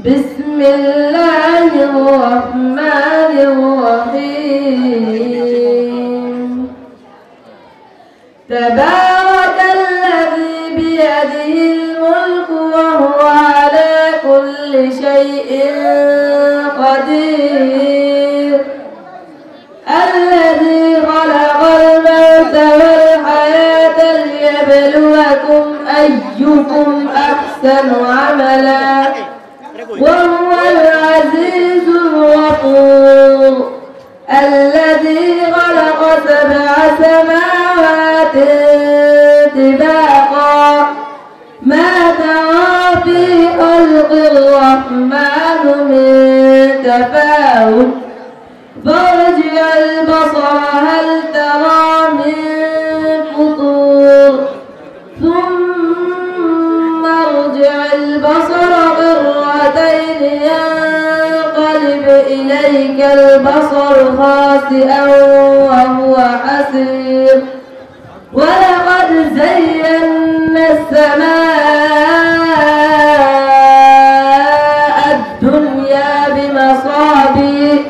بسم الله الرحمن الرحيم تبارك الذي بيده الملك وهو على كل شيء قدير الذي خلق الموت والحياة ليبلوكم أيكم أحسن عملا وهو العزيز الغفور الذي خلق 7 سماوات طباقا ما ترى في خلق الرحمن من تفاوت فارجع البصر هل ترى من فطور ثم ارجع البصر مرتين ينقلب إليك البصر خاسئا وهو حسير ولقد زينا السماء الدنيا بمصابيح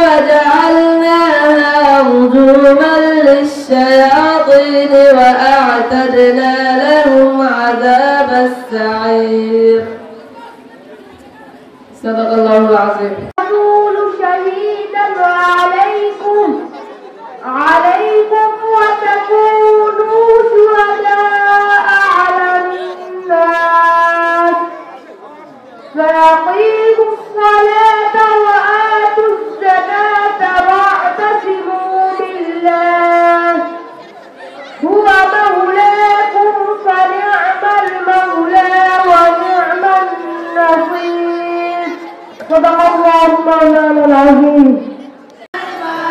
وجعلناها رجوما للشياطين وأعتدنا لهم عذاب السعير صدق الله العظيم. رسول شهيدا عليكم وتكونوا شهداء على الناس فأقيموا الصلاة وآتوا الزكاة واعتصموا بالله هو مولاكم فنعم المولى ونعم النصير صدق الله مولانا العظيم.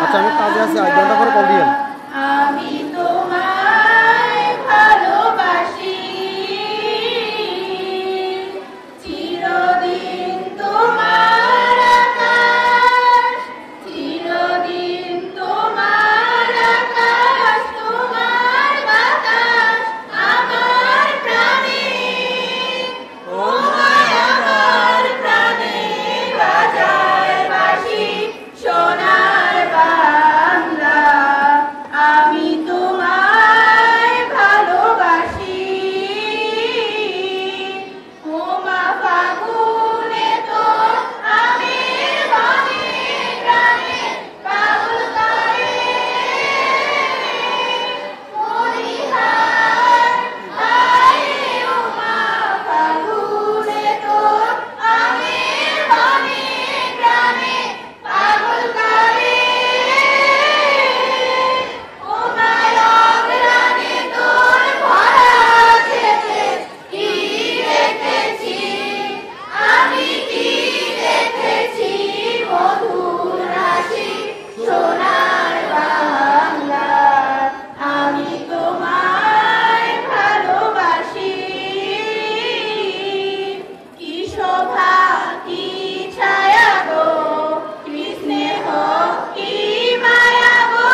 আচ্ছা আমি কাজে আছি আধ ঘন্টা পরে কল দিয়েন। আমি তোমায় ভালোবাসি চিরদিন তোমার আকাশ চিরদিন তোমার আকাশ তোমার বাতাস আমার প্রাণে আমার প্রাণে বাজায় বাঁশি সোনার বাংলা আমি তোমায় ভালোবাসি ওমা ফাগুনে তো আমি মনে প্রাণে পাগল করে মরিহার হায় ওমা ফাগুনে তো আমি মনে প্রাণে পাগল করে ওমায় অগ্রাণে তোর ভরা যেতে কি দেখেছি আমি কি দেখেছি মধুর হাসি সোনার বাংলা আমি তোমায় ভালোবাসি কি শোভা কি ছায়া গো কি স্নেহ কি মায়া গো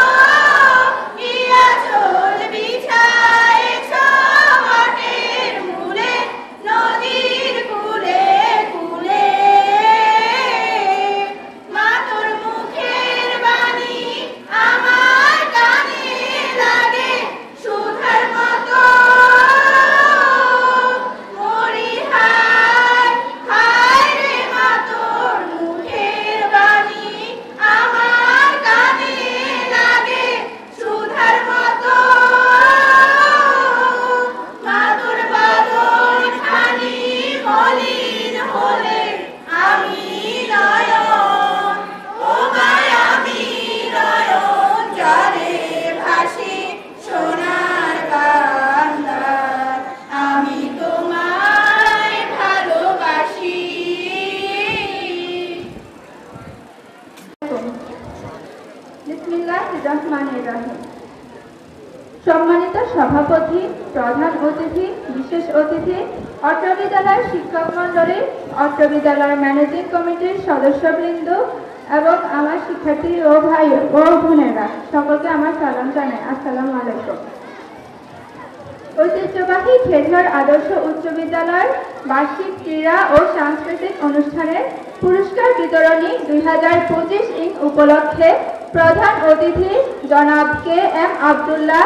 কি আঁচল বিছায়েছ বটের মূলে নদীর কূলে কূলে মা তোর মুখের বাণী আমার কানে লাগে সুধার মতো মরিহার হায় রে মা তোর মুখের বাণী আমার কানে লাগে সুধার মতো মা তোর বদন খানি মলিন হলে আমি নয়ন ও গায় আমি নয়ন জলে ভাসি সোনার বাংলা আমি তোমায় ভালোবাসি। বিসমিল্লাহির রহমানির রহিম। সম্মানিত সভাপতি, প্রধান অতিথি, বিশেষ অতিথি, অত্র বিদ্যালয়ের শিক্ষক মণ্ডলী, অত্র বিদ্যালয়ের ম্যানেজিং কমিটির সদস্যবৃন্দ এবং আমার শিক্ষার্থী ও ভাই ও বোনেরা সকলকে আমার সালাম জানাই। আসসালামু আলাইকুম। ঐতিহ্যবাহী খেরঘর আদর্শ উচ্চ বিদ্যালয়ের বার্ষিক ক্রীড়া ও সাংস্কৃতিক অনুষ্ঠানের পুরস্কার বিতরণী 2025 উপলক্ষে প্রধান অতিথি জনাব KM আব্দুল্লাহ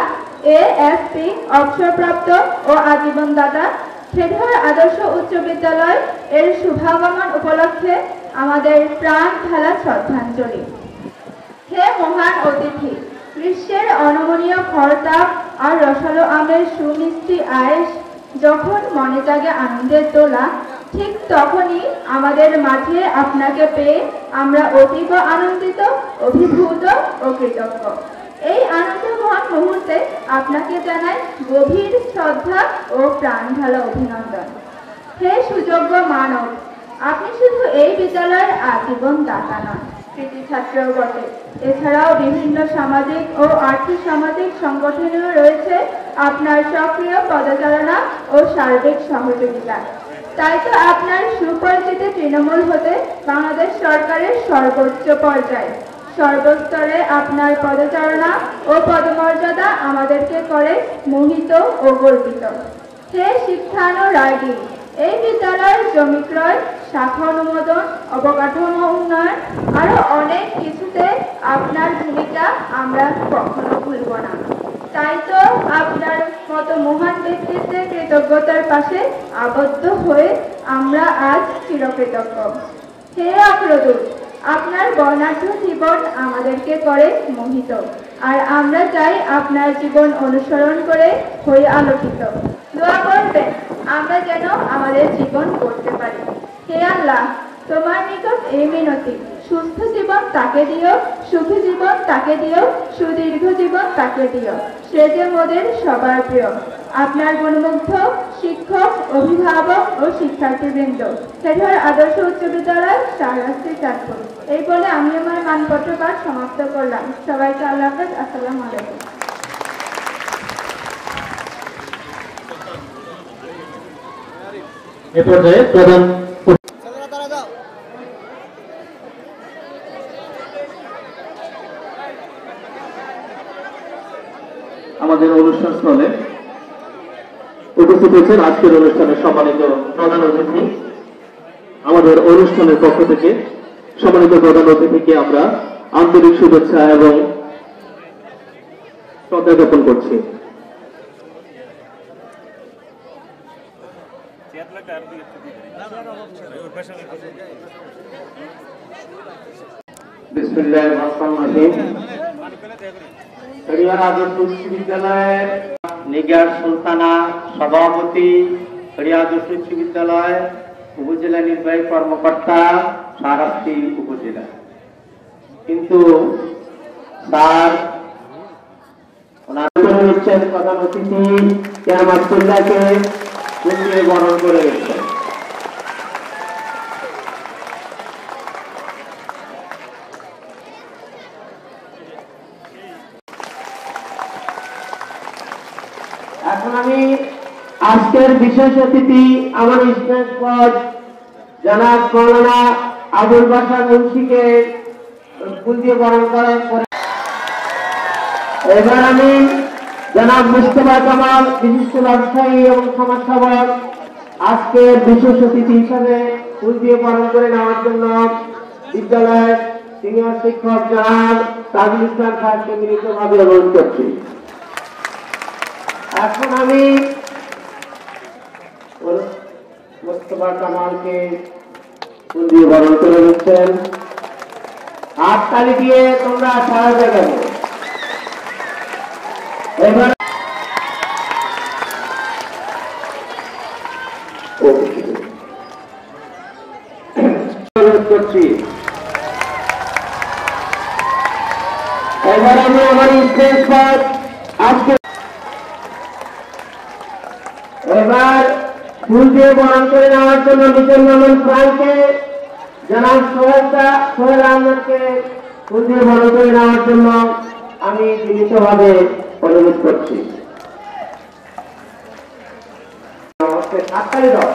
ASP অবসরপ্রাপ্ত ও আজীবন দাতা খেরঘর আদর্শ উচ্চ বিদ্যালয় এর শুভাগমন উপলক্ষে আমাদের প্রাণ ঢালা শ্রদ্ধাঞ্জলি। হে মহান অতিথি, গ্রীষ্মের অনমনীয় খরতাপ আর রসালো আমের সুমিষ্টি আয়েশ যখন মনে জাগে আনন্দের দোলা, ঠিক তখনই আমাদের মাঝে আপনাকে পেয়ে আমরা অতীব আনন্দিত, অভিভূত ও কৃতজ্ঞ। এই আনন্দময় মুহূর্তে আপনাকে জানাই গভীর শ্রদ্ধা ও প্রাণ ঢালা অভিনন্দন। হে সুযোগ্য মানব, আপনি শুধু এই বিদ্যালয়ের আজীবন দাতা নন, কৃতি ছাত্রও বটে। এছাড়াও বিভিন্ন সামাজিক ও আর্থিক সামাজিক সংগঠনেও রয়েছে আপনার সক্রিয় পদচারণা ও সার্বিক সহযোগিতা। তাই তো আপনার সুপরিচিতি তৃণমূল হতে বাংলাদেশ সরকারের সর্বোচ্চ পর্যায়ে সর্বস্তরে আপনার পদচারণা ও পদমর্যাদা আমাদেরকে করে মোহিত ও গর্বিত। হে শিক্ষানুরাগী, এই বিদ্যালয়ের জমি ক্রয়, শাখা অনুমোদন, অবকাঠামো উন্নয়ন আরো অনেক কিছুতে আপনার ভূমিকা আমরা কখনো ভুলব না। তাই তো আপনার মতো মহান ব্যক্তিত্বের কৃতজ্ঞতার পাশে আবদ্ধ হয়ে আমরা আজ চিরকৃতজ্ঞ। হে অগ্রদূত, আপনার বর্ণাঢ্য জীবন আমাদেরকে করে মোহিত, আর আমরা চাই আপনার জীবন অনুসরণ করে হয়ে আলোকিত। দোয়া করবেন আমরা যেন আমাদের জীবন করতে পারি। হে আল্লাহ, তোমার নিকট এই মিনতি, সুস্থ জীবন তাকে দিও, সুখী জীবন তাকে দিও, সুদীর্ঘ জীবন তাকে দিও, সে যে মোদের সবার প্রিয়। আপনার গুণমুগ্ধ শিক্ষক, অভিভাবক ও শিক্ষার্থীবৃন্দ, খেরঘর আদর্শ উচ্চ বিদ্যালয়, শাহরাস্তি, চাঁদপুর। এই বলে আমি আমার মানপত্র পাঠ সমাপ্ত করলাম। সবাইকে আল্লাহ হাফেজ। আসসালামু আলাইকুম। এ পর্যায়ে প্রধান আমাদের অনুষ্ঠান স্থলে উপস্থিত হয়েছেন আজকের অনুষ্ঠানের সম্মানিত প্রধান অতিথি। আমাদের অনুষ্ঠানের পক্ষ থেকে সম্মানিত প্রধান অতিথিকে আমরা আন্তরিক শুভেচ্ছা এবং শ্রদ্ধা জ্ঞাপন করছি। বিসমিল্লাহির রহমানির রহিম। খেরঘর আদর্শ উচ্চ বিদ্যালয়ের নিগার সুলতানা সভাপতি, খেরঘর আদর্শ উচ্চ বিদ্যালয় উপজেলা নির্বাহী কর্মকর্তা, শাহরাস্তি উপজেলা। কিন্তু স্যার ওনার হচ্ছেন প্রধান অতিথি কেরামাতুল্লাহকে বরণ করে গেছেন। এখন আমি আজকের বিশেষ অতিথি আমার স্টেজ পদ জনাব মৌলানা আবুল বাশার মুন্সিকে ফুল দিয়ে বরণ করার পরে এবার আমি জনাব মুস্তফা কামাল বিশিষ্ট ব্যবসায়ী এবং সমাজসেবক আজকের বিশেষ অতিথি হিসাবে ফুল দিয়ে বরণ করে নেওয়ার জন্য বিদ্যালয়ের সিনিয়র শিক্ষক জনাব তাজুল ইসলাম সাহেবকে মিলিতভাবে অনুরোধ করছি। এখন আমি মুস্তফা কামালকে ফুল দিয়ে বরণ করে নিচ্ছেন। হাততালি দিয়ে তোমরা সারা জায়গায় এবার অনুরোধ করছি। এবার আমি আমার স্টেজ পর আজকে এবার ফুল দিয়ে বরণ করে নেওয়ার জন্য নিচের নামন প্রাণকে জনাব সোহেল আহমদকে ফুল দিয়ে বরণ করে নেওয়ার জন্য আমি বিনীতভাবে অনুরোধ করছি। হাততালি দাও।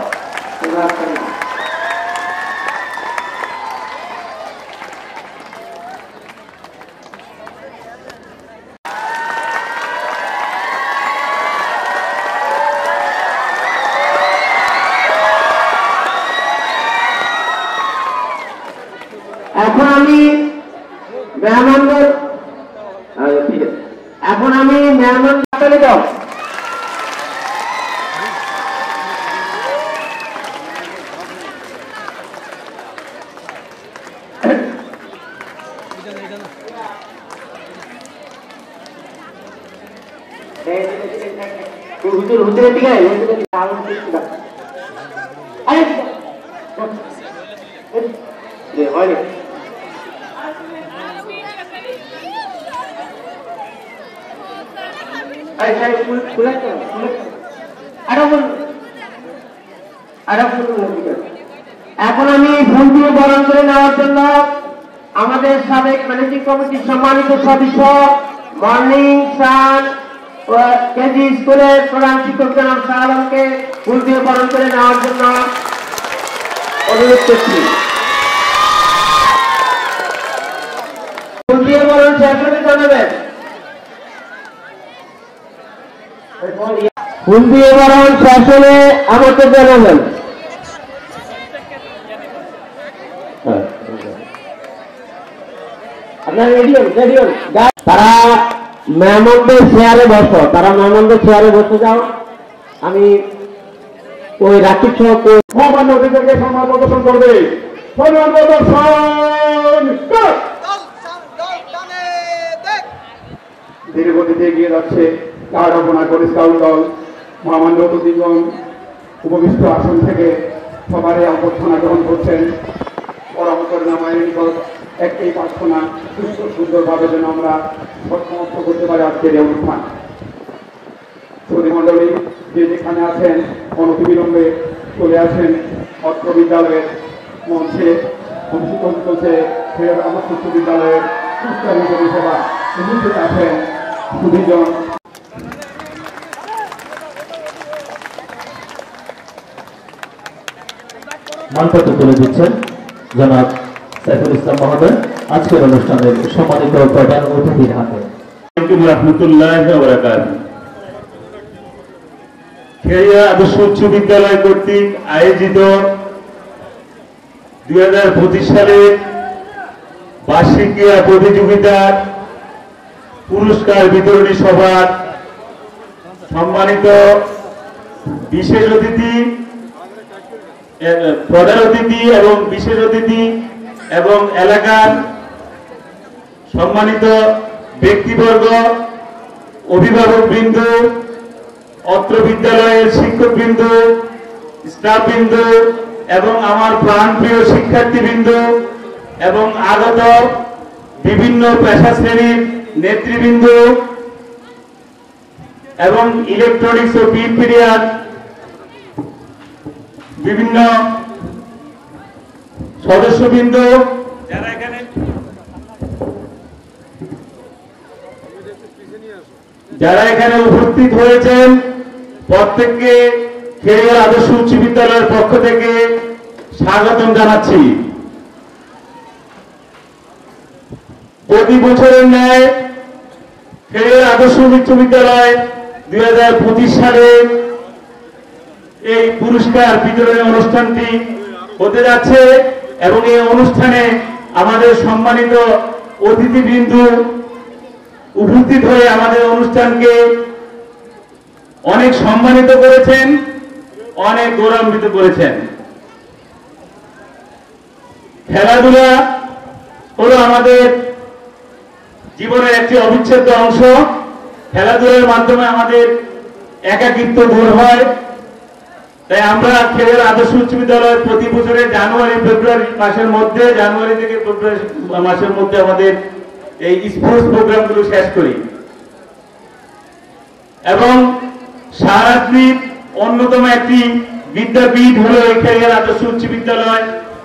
এখন আমি মেহমানদের চলে যাও। হুজুরের দিকে হয় এখন আমি ফুল দিয়ে বরণ করে নেওয়ার জন্য আমাদের সাবেক ম্যানেজিং কমিটির সম্মানিত সদস্য মর্নিং সান কেজি স্কুলের প্রধান শিক্ষক জনাব শাহ আলমকে ফুল দিয়ে বরণ করে নেওয়ার জন্য অনুরোধ করছি। ফুল দিয়ে বরণ শেষ হলে জানাবেন। ফুল দিয়ে বরণ শেষ হলে আমাকে জানাবেন। তারা মেহমানদের চেয়ারে বসো, যাও। আমি ওই রাকিব সহ মহামান্য অতিথিকে সম্মান প্রদর্শন করবে। সম্মান প্রদর্শন ধীরে গতিতে এগিয়ে যাচ্ছে কারণা করে স্কাউট দল। মহামান্য অতিথিগণ উপবিষ্ট আসন থেকে সবারই অভ্যর্থনা গ্রহণ করছেন। পরামর্শ নামায়ের নিকট একটাই প্রার্থনা, সুস্থ সুন্দরভাবে যেন আমরা সমাপ্ত করতে পারি আজকের এই অনুষ্ঠান। শ্রোতী মণ্ডলী যে যেখানে আছেন অনতিবিলম্বে চলে আসেন অত্র বিদ্যালয়ের মঞ্চে। অনুষ্ঠিত চলছে আমার উচ্চ বিদ্যালয়ের সুস্থায়ী পরিষেবা। উপস্থিত আছেন সুধীজন মানপত্র তুলে দিচ্ছেন জনাব সাইফুল ইসলাম মহোদয় আজকের অনুষ্ঠানের সম্মানিত প্রধান অতিথির হাতে। খেরিয়া আদর্শ উচ্চ বিদ্যালয় কর্তৃক আয়োজিত 2025 সালের বার্ষিক ক্রীড়া প্রতিযোগিতার পুরস্কার বিতরণী সভার সম্মানিত বিশেষ অতিথি, প্রধান অতিথি এবং বিশেষ অতিথি এবং এলাকার সম্মানিত ব্যক্তিবর্গ, অভিভাবকবৃন্দ, অত্র বিদ্যালয়ের শিক্ষকবৃন্দ, স্টাফবৃন্দ এবং আমার প্রাণপ্রিয় শিক্ষার্থীবৃন্দ এবং আগত বিভিন্ন পেশা শ্রেণীর নেতৃবৃন্দ এবং ইলেকট্রনিক্স ও প্রিন্ট মিডিয়ার বিভিন্ন সদস্যবৃন্দ যারা এখানে উপস্থিত হয়েছেন, প্রত্যেককে খেরিয়া আদর্শ উচ্চ বিদ্যালয়ের পক্ষ থেকে স্বাগতম জানাচ্ছি। প্রতি বছরের ন্যায় খেরিয়া আদর্শ উচ্চ বিদ্যালয় 2025 সালে এই পুরস্কার বিতরণী অনুষ্ঠানটি হতে যাচ্ছে এবং এই অনুষ্ঠানে আমাদের সম্মানিত অতিথিবৃন্দ উপস্থিত হয়ে আমাদের অনুষ্ঠানকে অনেক সম্মানিত করেছেন, অনেক গৌরবান্বিত করেছেন। খেলাধুলা হলো আমাদের জীবনের একটি অবিচ্ছেদ্য অংশ। খেলাধুলার মাধ্যমে আমাদের একাকিত্ব দূর হয়। তাই আমরা খেরিয়া আদর্শ উচ্চ বিদ্যালয় প্রতি বছরের জানুয়ারি ফেব্রুয়ারি মাসের মধ্যে, জানুয়ারি থেকে ফেব্রুয়ারি মাসের মধ্যে আমাদের এই স্পোর্টস প্রোগ্রামগুলো শেষ করি এবং সারাত্রিক অন্যতম একটি বিদ্যাপীঠ হলো এই খেরিয়া আদর্শ উচ্চ বিদ্যালয়।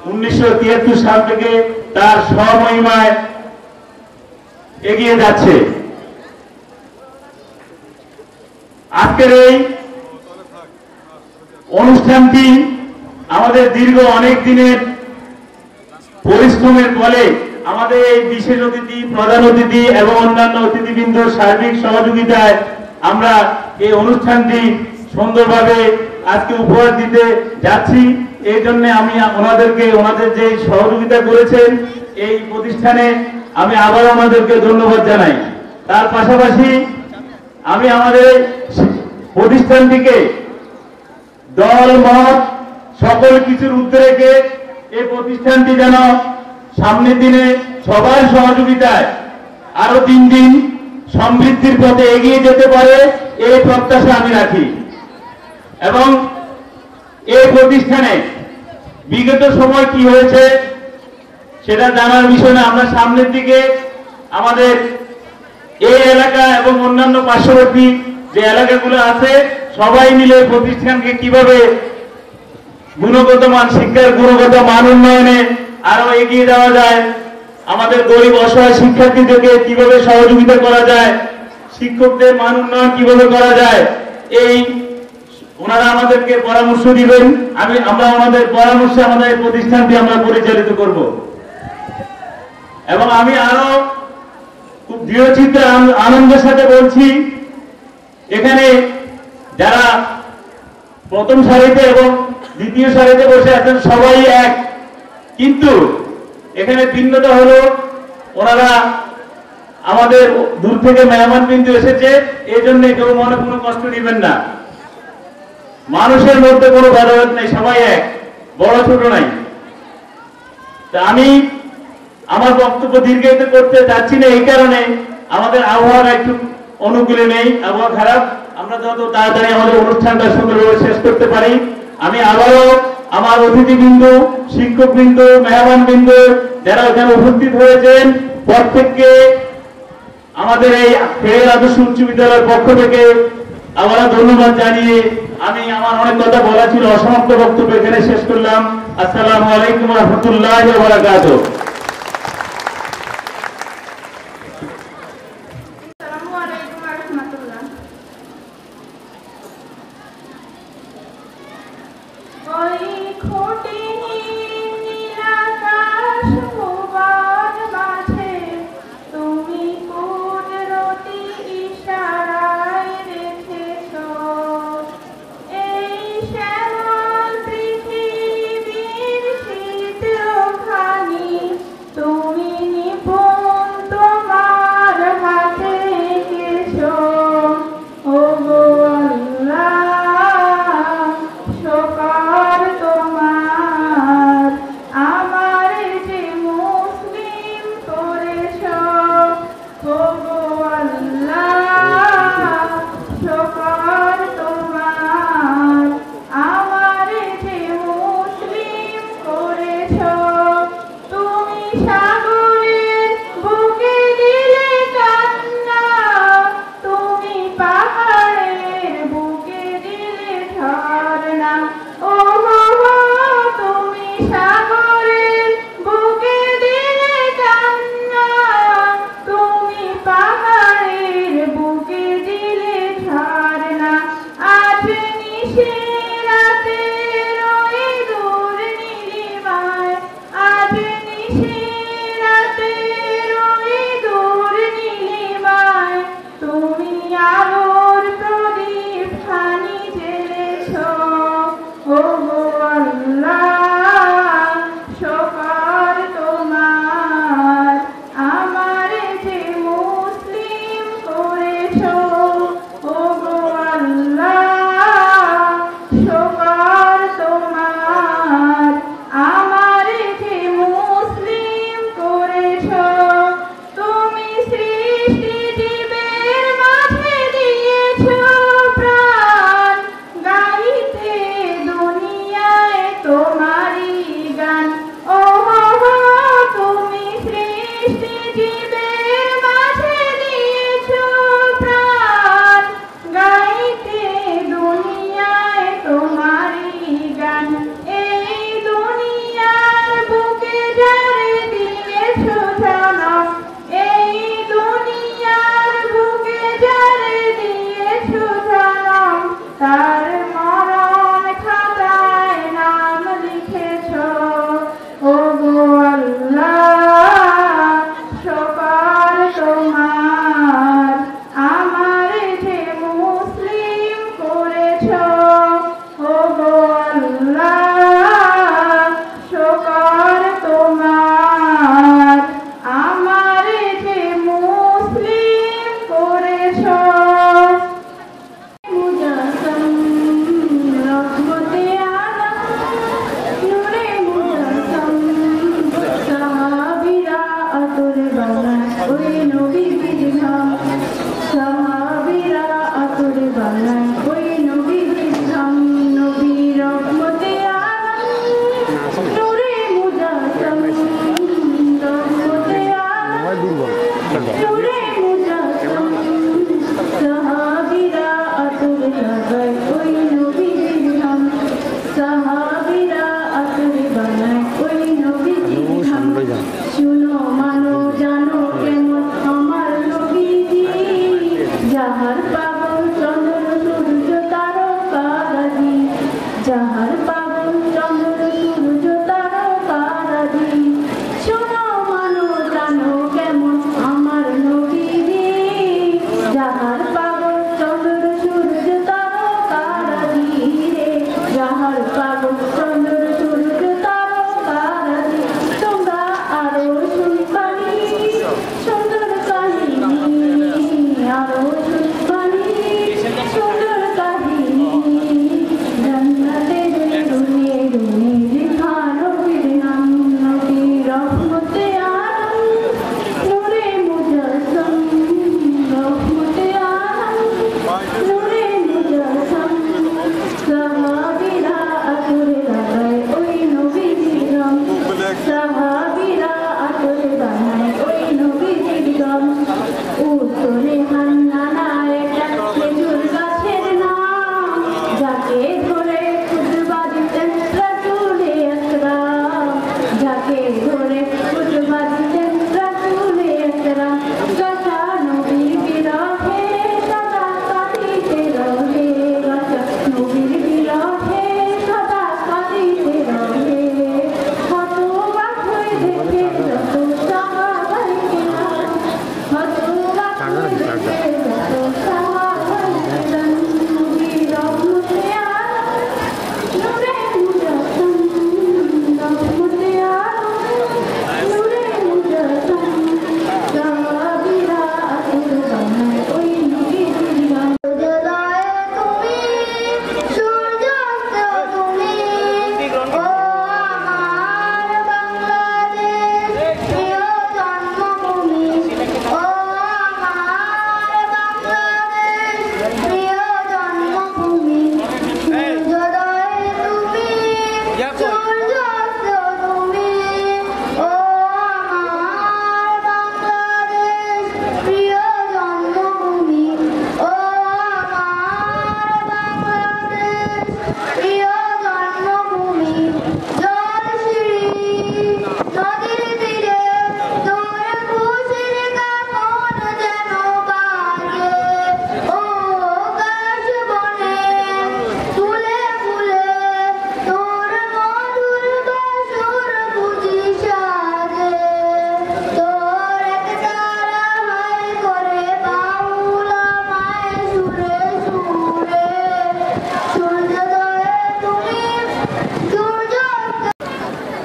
1973 সাল থেকে তার স্বমহিমায় এগিয়ে যাচ্ছে। আজকের এই অনুষ্ঠানটি আমাদের দীর্ঘ অনেক দিনের পরিশ্রমের ফলে আমাদের এই বিশেষ অতিথি, প্রধান অতিথি এবং অন্যান্য অতিথিবৃন্দর সার্বিক সহযোগিতায় আমরা এই অনুষ্ঠানটি সুন্দরভাবে আজকে উপহার দিতে যাচ্ছি। এই জন্য আমি ওনাদেরকে, ওনাদের যে সহযোগিতা করেছেন এই প্রতিষ্ঠানে আমি আবার আমাদেরকে ধন্যবাদ জানাই। তার পাশাপাশি আমি আমাদের প্রতিষ্ঠানটিকে দল মত সকল কিছুর ঊর্ধ্বে রেখে এই প্রতিষ্ঠানটি যেন সামনের দিনে সবার সহযোগিতায় আরো দিন দিন সমৃদ্ধির পথে এগিয়ে যেতে পারে এই প্রত্যাশা আমি রাখি। এবং এই প্রতিষ্ঠানে বিগত সময় কি হয়েছে সেটা জানার বিষয় না, আমরা সামনের দিকে আমাদের এই এলাকা এবং অন্যান্য পার্শ্ববর্তী যে এলাকাগুলো আছে সবাই মিলে প্রতিষ্ঠানকে কিভাবে গুণগত মান শিক্ষার গুণগত মান উন্নয়নে আরো এগিয়ে যাওয়া যায়, আমাদের গরিব অসহায় শিক্ষার্থীদেরকে কিভাবে সহযোগিতা করা যায়, শিক্ষকদের মান উন্নয়ন কিভাবে করা যায়, এই ওনারা আমাদেরকে পরামর্শ দিবেন। আমরা ওনাদের পরামর্শে আমাদের এই প্রতিষ্ঠানটি আমরা পরিচালিত করব। এবং আমি আরো খুব দৃঢ়চিত্তে আনন্দের সাথে বলছি, এখানে যারা প্রথম সারিতে এবং দ্বিতীয় সারিতে বসে আছেন সবাই এক, কিন্তু এখানে ভিন্নতা হলো ওনারা আমাদের দূর থেকে মেহমান বিন্দু এসেছে, এই জন্য কেউ মনে কোনো কষ্ট নেবেন না। মানুষের মধ্যে কোনো ভেদাভেদ নেই, সবাই এক, বড় ছোট নাই। তা আমি আমার বক্তব্য দীর্ঘায়িত করতে যাচ্ছি না, এই কারণে আমাদের আবহাওয়া একটু অনুকূলে নেই, আবহাওয়া খারাপ। আমরা যত তাড়াতাড়ি আমাদের অনুষ্ঠানটা সুন্দরভাবে শেষ করতে পারি। আমি আবারও আমার অতিথিবৃন্দ, শিক্ষকবৃন্দ, মেহমানবৃন্দ যারা ওখানে উপস্থিত হয়েছেন প্রত্যেককে আমাদের এই ফের আদর্শ উচ্চ বিদ্যালয়ের পক্ষ থেকে আবারও ধন্যবাদ জানিয়ে আমি আমার অনেক কথা বলা ছিল, অসমাপ্ত বক্তব্য এখানে শেষ করলাম। আসসালামু আলাইকুম ওয়া রাহমাতুল্লাহি ওয়া বারাকাতুহু। তোমার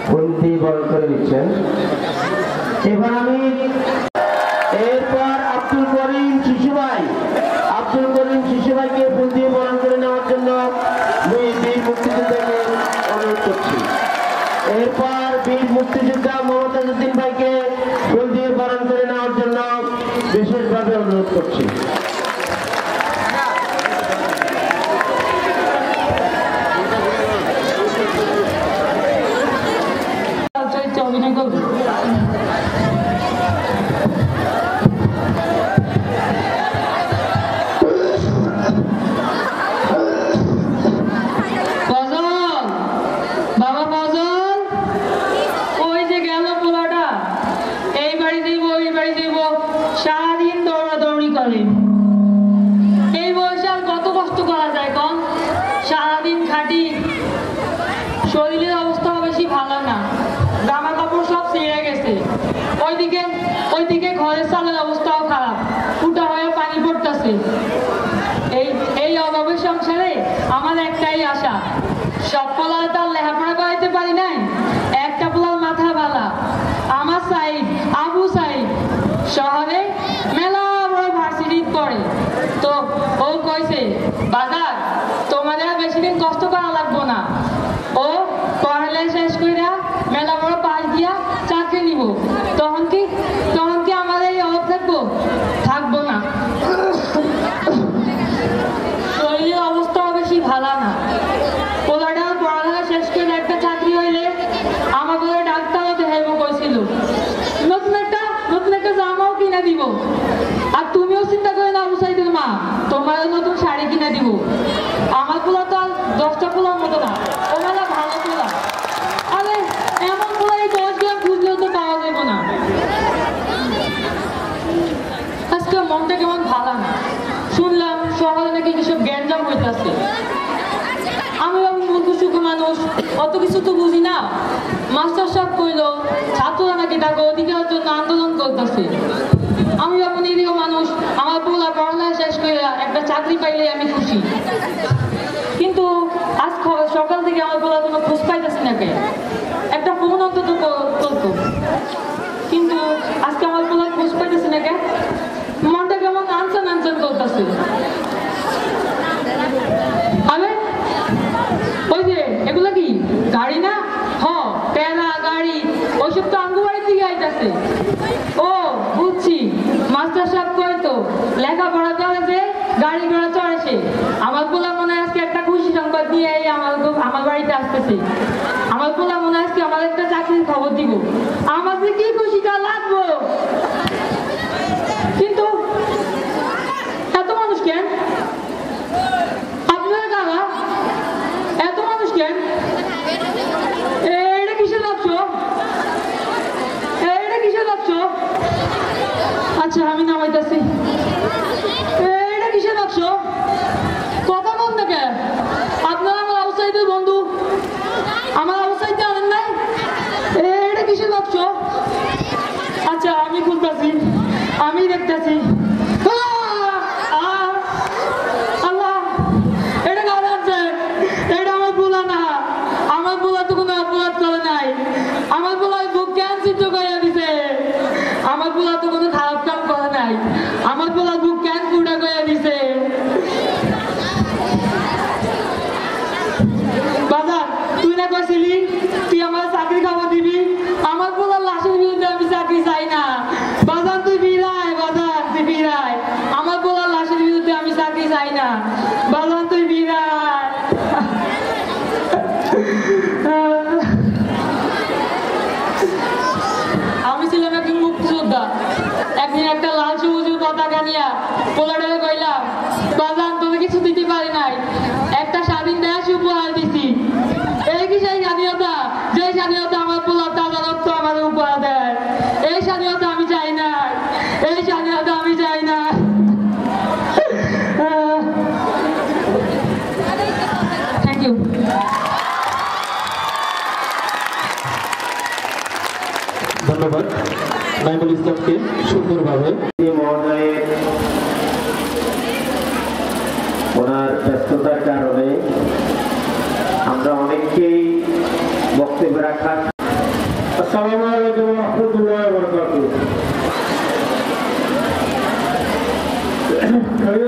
ফুলটি বরণ করে দিচ্ছেন। এবার আমি এরপর আব্দুল করিম শিশুভাইকে ফুল দিয়ে বরণ করে নেওয়ার জন্য বীর মুক্তিযোদ্ধাকে অনুরোধ করছি। এরপর বীর মুক্তিযোদ্ধা মমতাজ উদ্দিন ভাইকে ফুল দিয়ে বরণ করে নেওয়ার জন্য বিশেষভাবে অনুরোধ করছি। অভিনয় করবে সারাদিন দৌড়াদৌড়ি করে। এই বয়সে আর কত কষ্ট করা যায় কম? সারাদিন খাটি, শরীরের অবস্থা বেশি ভালো না, জামা কাপড় সব ছিঁড়ে গেছে। ওইদিকে ঘরের চালের অবস্থাও খারাপ, ফুটা হয়ে পানি পড়তেছে। এই অভাবের সংসারে আমার একটাই আশা, সব পোলা তার লেখাপড়া করাইতে পারি নাই, একটা পোলার মাথা ভালা। আমার সাইড আবু সাইড শহরে মেলা বড় ভার্সিটি পড়ে, তো ও কইছে বাজার তোমাদের বেশি দিন কষ্ট করা লাগবো না, ও পড়ালে শেষ কইরা মেলা বড় পাশ দিয়া চাকরি নিব। তখন কি আমাদের এই অভাব থাকবো না। শরীরের অবস্থাও বেশি ভালো না, পোলাটা পড়ালেখা শেষ করে একটা চাকরি হইলে আমাকে ডাক্তারও দেখাইব কইছিল, নতুন একটা জামাও কিনা দিব। আর তুমিও চিন্তা করে না বুঝাইদের মা, তোমারও নতুন শাড়ি কিনা দিব। আমার পোলা তো আর 10টা পোলার মতো না, ওনারা ভালো পোলা। আরে এমন পোলা এই 10 গ্রাম খুঁজলেও তো পাওয়া যাবে না। আজকে মনটা কেমন ভালো না, শুনলাম শহরে নাকি কিসব গ্যাঞ্জাম হইতেছে। আমি মূর্খ সুখ মানুষ, অত কিছু তো বুঝি না। মাস্টার সাহেব কইলো ছাত্ররা নাকি তাকে অধিকারের জন্য আন্দোলন করতেছে। আমি যখন নিরীহ মানুষ, আমার পোলা পড়ালেখা শেষ করে একটা চাকরি পাইলে আমি খুশি। কিন্তু আজ সকাল থেকে আমার পোলা কোনো খোঁজ পাইতেছি না, কে একটা ফোন অন্তত করতো, কিন্তু আজকে আমার পোলা খোঁজ পাইতেছি না, কে মনটা কেমন আনসান করতেছে। আরে ওই যে এগুলা কি গাড়ি না? টেরা গাড়ি, ওইসব তো আঙ্গু বাড়ির দিকে আইতাছে। ও বুঝছি, মাস্টার সাহেব কইতো লেখাপড়া করে যে গাড়ি ঘোড়া চড়েছে। আমার পোলা মনে হয় আজকে একটা খুশি সংবাদ নিয়ে আমার বাড়িতে আসতেছে। আমার পোলা মনে হয় আজকে আমার একটা চাকরির খবর দিব। আমার যে কি খুশিটা লাগবো। কিন্তু এত মানুষ কেন? আপনারা কারা? এত মানুষ কেন? এটা কিসের বাক্স? আচ্ছা আমি নামাইতেছি। এটা কিসের বাক্স? কথা বল না কে? আপনারা আমার অবস্থাইতে বন্ধু, আমার অবস্থাইতে আনেন নাই? এটা কিসের বাক্স? আচ্ছা আমি খুলতেছি, আমি দেখতেছি। আল্লাহ, এটা কার আছে? এটা আমার পোলা না। আমার পোলা তো কোনো অপরাধ করে নাই। আমার পোলা বুক কেন চিত্র করে দিছে? আমার পোলা তো কোনো খারাপ কাম করে নাই। আমার পোলা বুক কেন ফুটা করে দিছে? বাজার তুই না কইছিলি তুই আমার চাকরি খবর দিবি? আমার পোলার লাশের বিরুদ্ধে আমি চাকরি চাই না। বাজার তুই বিরায়, বাজার তুই বিরায়। আমার পোলার লাশের বিরুদ্ধে আমি চাকরি চাই না। বাজার তুই বিরায়। আমি ছিলাম একজন মুক্তিযোদ্ধা। একদিন একটা লাল সবুজের পতাকা নিয়ে পোলাটারে কইলাম বাজার তোকে কিছু দিতে পারি নাই, একটা স্বাধীন দেশ উপহার দিছি। এই কি সেই স্বাধীনতা যে স্বাধীনতা আমার পোলার দাদা রক্ত আমার উপহার দেয়? এই স্বাধীনতা আমি চাই না, এই স্বাধীনতা আমি চাই না। Thank you. ধন্যবাদ নাইমুল ইসলামকে সুন্দরভাবে। ওনার ব্যস্ততার কারণে আমরা অনেককেই বক্তব্য রাখার আসসালামু আলাইকুম ওয়া রাহমাতুল্লাহি ওয়া বারাকাতুহু।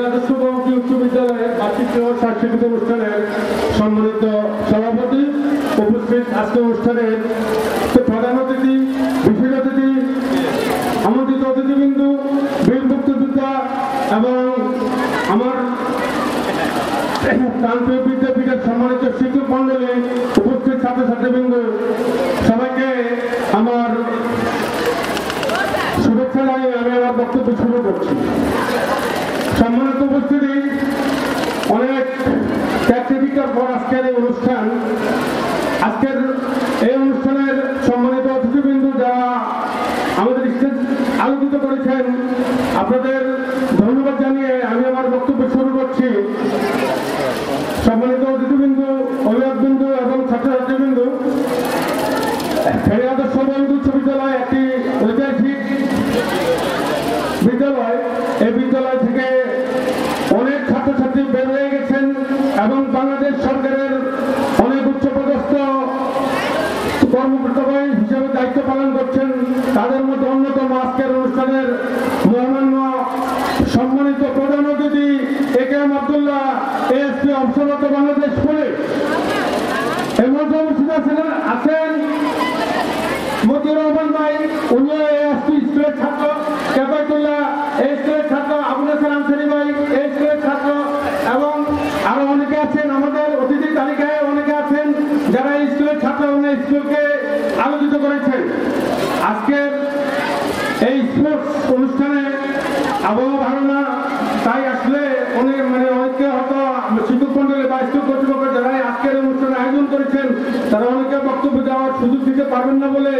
আদর্শ বহুমুখী উচ্চ বিদ্যালয়ের বার্ষিক সাংস্কৃতিক অনুষ্ঠানের সম্মানিত সভাপতি, উপস্থিত আজকে অনুষ্ঠানের প্রধান অতিথি, বিশেষ অতিথি, আমন্ত্রিত অতিথিবৃন্দ, বীর মুক্তিযোদ্ধা এবং আমার প্রান্তীয় বিদ্যাপীঠের সম্মানিত শিক্ষক মন্ডলী, উপস্থিত ছাত্রছাত্রীবৃন্দ, সবাইকে আমার শুভেচ্ছা জানিয়ে আমি আমার বক্তব্য শুরু করছি। সম্মানিত উপস্থিতি, অনেক ত্যাগ পর আজকের এই অনুষ্ঠান, আজকের এই অনুষ্ঠানের সম্মানিত অতিথিবৃন্দ যারা আমাদের স্টেজ আলোকিত করেছেন, আপনাদের ধন্যবাদ জানিয়ে আমি আমার বক্তব্য শুরু করছি। সম্মানিত অতিথিবৃন্দ, অভিভাবকবৃন্দ এবং ছাত্রছাত্রীবৃন্দ, ফেনী আদর্শ বহুমুখী উচ্চ বিদ্যালয় একটি ঐতিহাসিক বিদ্যালয়। এই বিদ্যালয় থেকে অনেক ছাত্রছাত্রী বের হয়ে গেছেন এবং বাংলাদেশ সরকারের অনেক উচ্চপদস্থ কর্মকর্তা হিসেবে দায়িত্ব পালন করছেন। তাদের মধ্যে অন্যতম আজকের অনুষ্ঠানের মহামান্য সম্মানিত প্রধান অতিথি একেএম আব্দুল্লাহ, এএসপি অবসররত বাংলাদেশ পুলিশ। এর মধ্যে উপস্থিত আছেন মতিউর রহমান ভাই, উনি এএসপি স্কুলের ছাত্র, কেবায়তুল্লাহ এই স্কুলের ছাত্র, আবুল হাসান আনসারী ভাই এই স্কুলের ছাত্র এবং আরো অনেকে আছেন। আমাদের অতিথি তালিকায় অনেকে আছেন যারা এই স্কুলের ছাত্র এবং এই স্কুলকে আলোচিত করেছেন। আজকের এই স্পোর্টস অনুষ্ঠানে আবহাওয়া ভালো না, তাই আসলে অনেকে হয়তো শিক্ষক মন্ডলী বা স্কুল কর্তৃপক্ষ যারা আজকের অনুষ্ঠানে আয়োজন করেছেন তারা অনেকে বক্তব্য দেওয়ার সুযোগ দিতে পারবেন না বলে